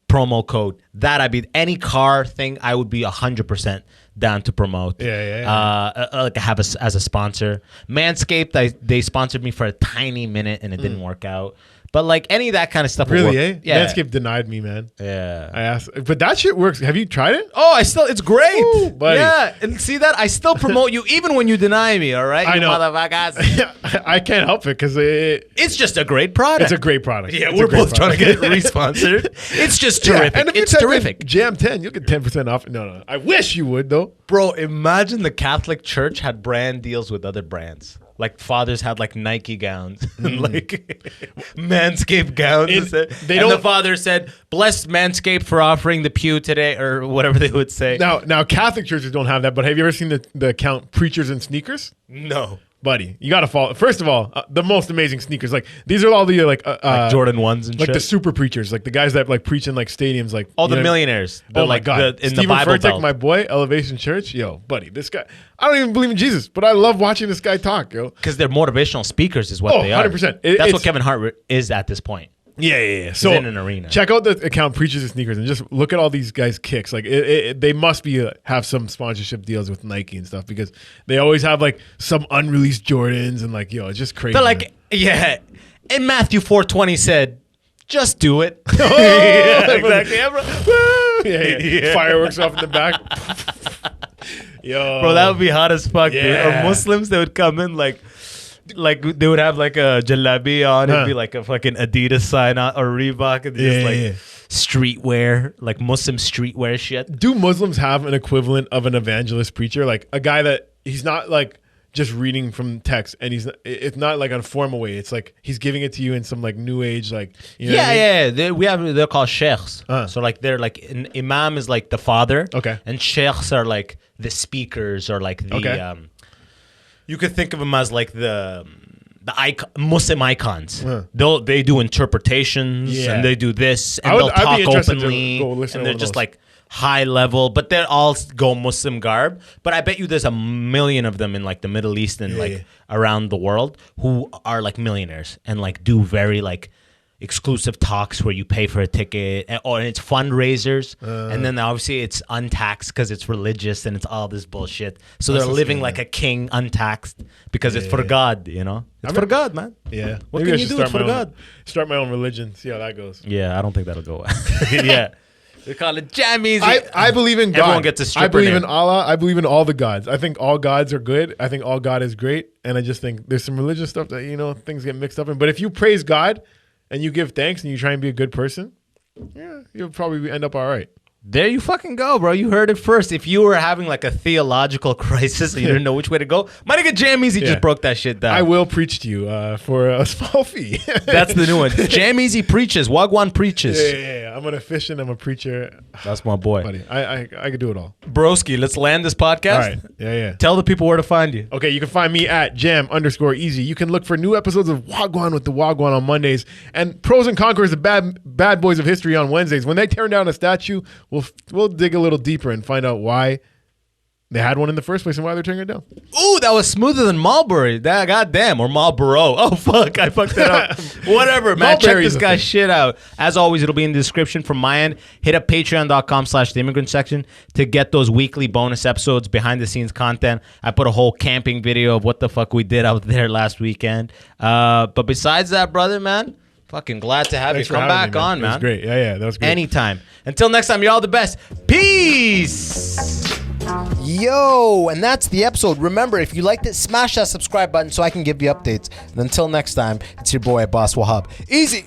[SPEAKER 1] promo code, I'd be any car thing, I would be 100% down to promote. Like I have as a sponsor. Manscaped, they sponsored me for a tiny minute and it didn't work out. But like any of that kind of stuff.
[SPEAKER 2] Really, Yeah. Manscaped denied me, man.
[SPEAKER 1] Yeah.
[SPEAKER 2] I asked, but that shit works. Have you tried it?
[SPEAKER 1] Oh, it's great.
[SPEAKER 2] Ooh, buddy.
[SPEAKER 1] Yeah. And see that? I still promote you even when you deny me, all right?
[SPEAKER 2] I know.
[SPEAKER 1] Motherfuckers.
[SPEAKER 2] I can't help it because
[SPEAKER 1] it's just a great product.
[SPEAKER 2] It's a great product.
[SPEAKER 1] Yeah, we're both trying to get it re-sponsored. It's just terrific.
[SPEAKER 2] And if
[SPEAKER 1] it's terrific.
[SPEAKER 2] Jam 10, you'll get 10% off. No. I wish you would, though.
[SPEAKER 1] Bro, imagine the Catholic Church had brand deals with other brands. Like fathers had like Nike gowns, like Manscaped gowns. And the father said, "Bless Manscaped for offering the pew today," or whatever they would say.
[SPEAKER 2] Now Catholic churches don't have that, but have you ever seen the account Preachers and Sneakers?
[SPEAKER 1] No.
[SPEAKER 2] buddy, you gotta follow. First of all, the most amazing sneakers. Like these are all the like
[SPEAKER 1] Jordan 1s and
[SPEAKER 2] like
[SPEAKER 1] shit.
[SPEAKER 2] the super preachers, like the guys that like preach in like stadiums, like
[SPEAKER 1] all the millionaires.
[SPEAKER 2] Oh my god,
[SPEAKER 1] in
[SPEAKER 2] Stephen
[SPEAKER 1] the Bible
[SPEAKER 2] Furtick,
[SPEAKER 1] Belt.
[SPEAKER 2] my boy, Elevation Church, yo, buddy, this guy. I don't even believe in Jesus, but I love watching this guy talk, yo.
[SPEAKER 1] Because they're motivational speakers, is what they are.
[SPEAKER 2] 100%.
[SPEAKER 1] That's what Kevin Hart is at this point.
[SPEAKER 2] Yeah. So
[SPEAKER 1] in an arena.
[SPEAKER 2] Check out the account Preachers and Sneakers and just look at all these guys' kicks. Like they must be have some sponsorship deals with Nike and stuff because they always have like some unreleased Jordans and like it's just crazy.
[SPEAKER 1] They're like, and Matthew 4:20 said, "Just do it."
[SPEAKER 2] Yeah, exactly. Yeah. Fireworks off in the back. Yo,
[SPEAKER 1] bro, that would be hot as fuck, dude.
[SPEAKER 2] Yeah.
[SPEAKER 1] Or Muslims, they would come in like they would have like a jalabi on, it'd be like a fucking Adidas sign on or Reebok, and just streetwear, like Muslim streetwear shit.
[SPEAKER 2] Do Muslims have an equivalent of an evangelist preacher, like a guy that he's not like just reading from text, and it's not like on a formal way. It's like he's giving it to you in some like new age, like what I mean?
[SPEAKER 1] They're called sheikhs. So like they're like an imam is like the father, and sheikhs are like the speakers or like the you could think of them as like the Muslim icons. They do interpretations and they do this and they'll talk openly and they're just like high level, but they all go Muslim garb. But I bet you there's a million of them in like the Middle East and like around the world who are like millionaires and like do very like exclusive talks where you pay for a ticket or it's fundraisers and then obviously it's untaxed because it's religious and it's all this bullshit. So they're living like a king untaxed because it's for God, you know? It's for God, man.
[SPEAKER 2] Yeah.
[SPEAKER 1] What can you do? It's for God.
[SPEAKER 2] Start my own religion. See how that goes.
[SPEAKER 1] Yeah, I don't think that'll go well. Yeah. They call it jammies.
[SPEAKER 2] I believe in God.
[SPEAKER 1] Everyone gets a stripper
[SPEAKER 2] I believe
[SPEAKER 1] name.
[SPEAKER 2] in Allah. I believe in all the gods. I think all gods are good. I think all God is great. And I just think there's some religious stuff that, things get mixed up in. But if you praise God and you give thanks and you try and be a good person, you'll probably end up all right.
[SPEAKER 1] There you fucking go, bro. You heard it first. If you were having like a theological crisis and you didn't know which way to go, my nigga Jamiezy just broke that shit down.
[SPEAKER 2] I will preach to you for a small fee.
[SPEAKER 1] That's the new one. Jamiezy preaches. Wagwan preaches.
[SPEAKER 2] Yeah. I'm an officiant. I'm a preacher.
[SPEAKER 1] That's my boy.
[SPEAKER 2] Buddy, I could do it all.
[SPEAKER 1] Broski, let's land this podcast.
[SPEAKER 2] All right. Yeah.
[SPEAKER 1] Tell the people where to find you.
[SPEAKER 2] Okay, you can find me at jam_easy. You can look for new episodes of Wagwan with the Wagwan on Mondays and Pros and Conquerors, the bad boys of history on Wednesdays. When they tear down a statue, we'll dig a little deeper and find out why they had one in the first place and why they're tearing it down.
[SPEAKER 1] Ooh, that was smoother than Marlboro. Goddamn, or Marlboro. Oh, fuck, I fucked that up. Whatever, man. Check this guy's shit out. As always, it'll be in the description from my end. Hit up patreon.com/the Immigrant Section to get those weekly bonus episodes, behind the scenes content. I put a whole camping video of what the fuck we did out there last weekend. But besides that, brother, man, fucking glad to have you. Come back on, man.
[SPEAKER 2] That was great. Yeah, that was great.
[SPEAKER 1] Anytime. Until next time, you're all the best. Peace. Yo, and that's the episode. Remember, if you liked it, smash that subscribe button so I can give you updates. And until next time, it's your boy, Abbas Wahab. Easy.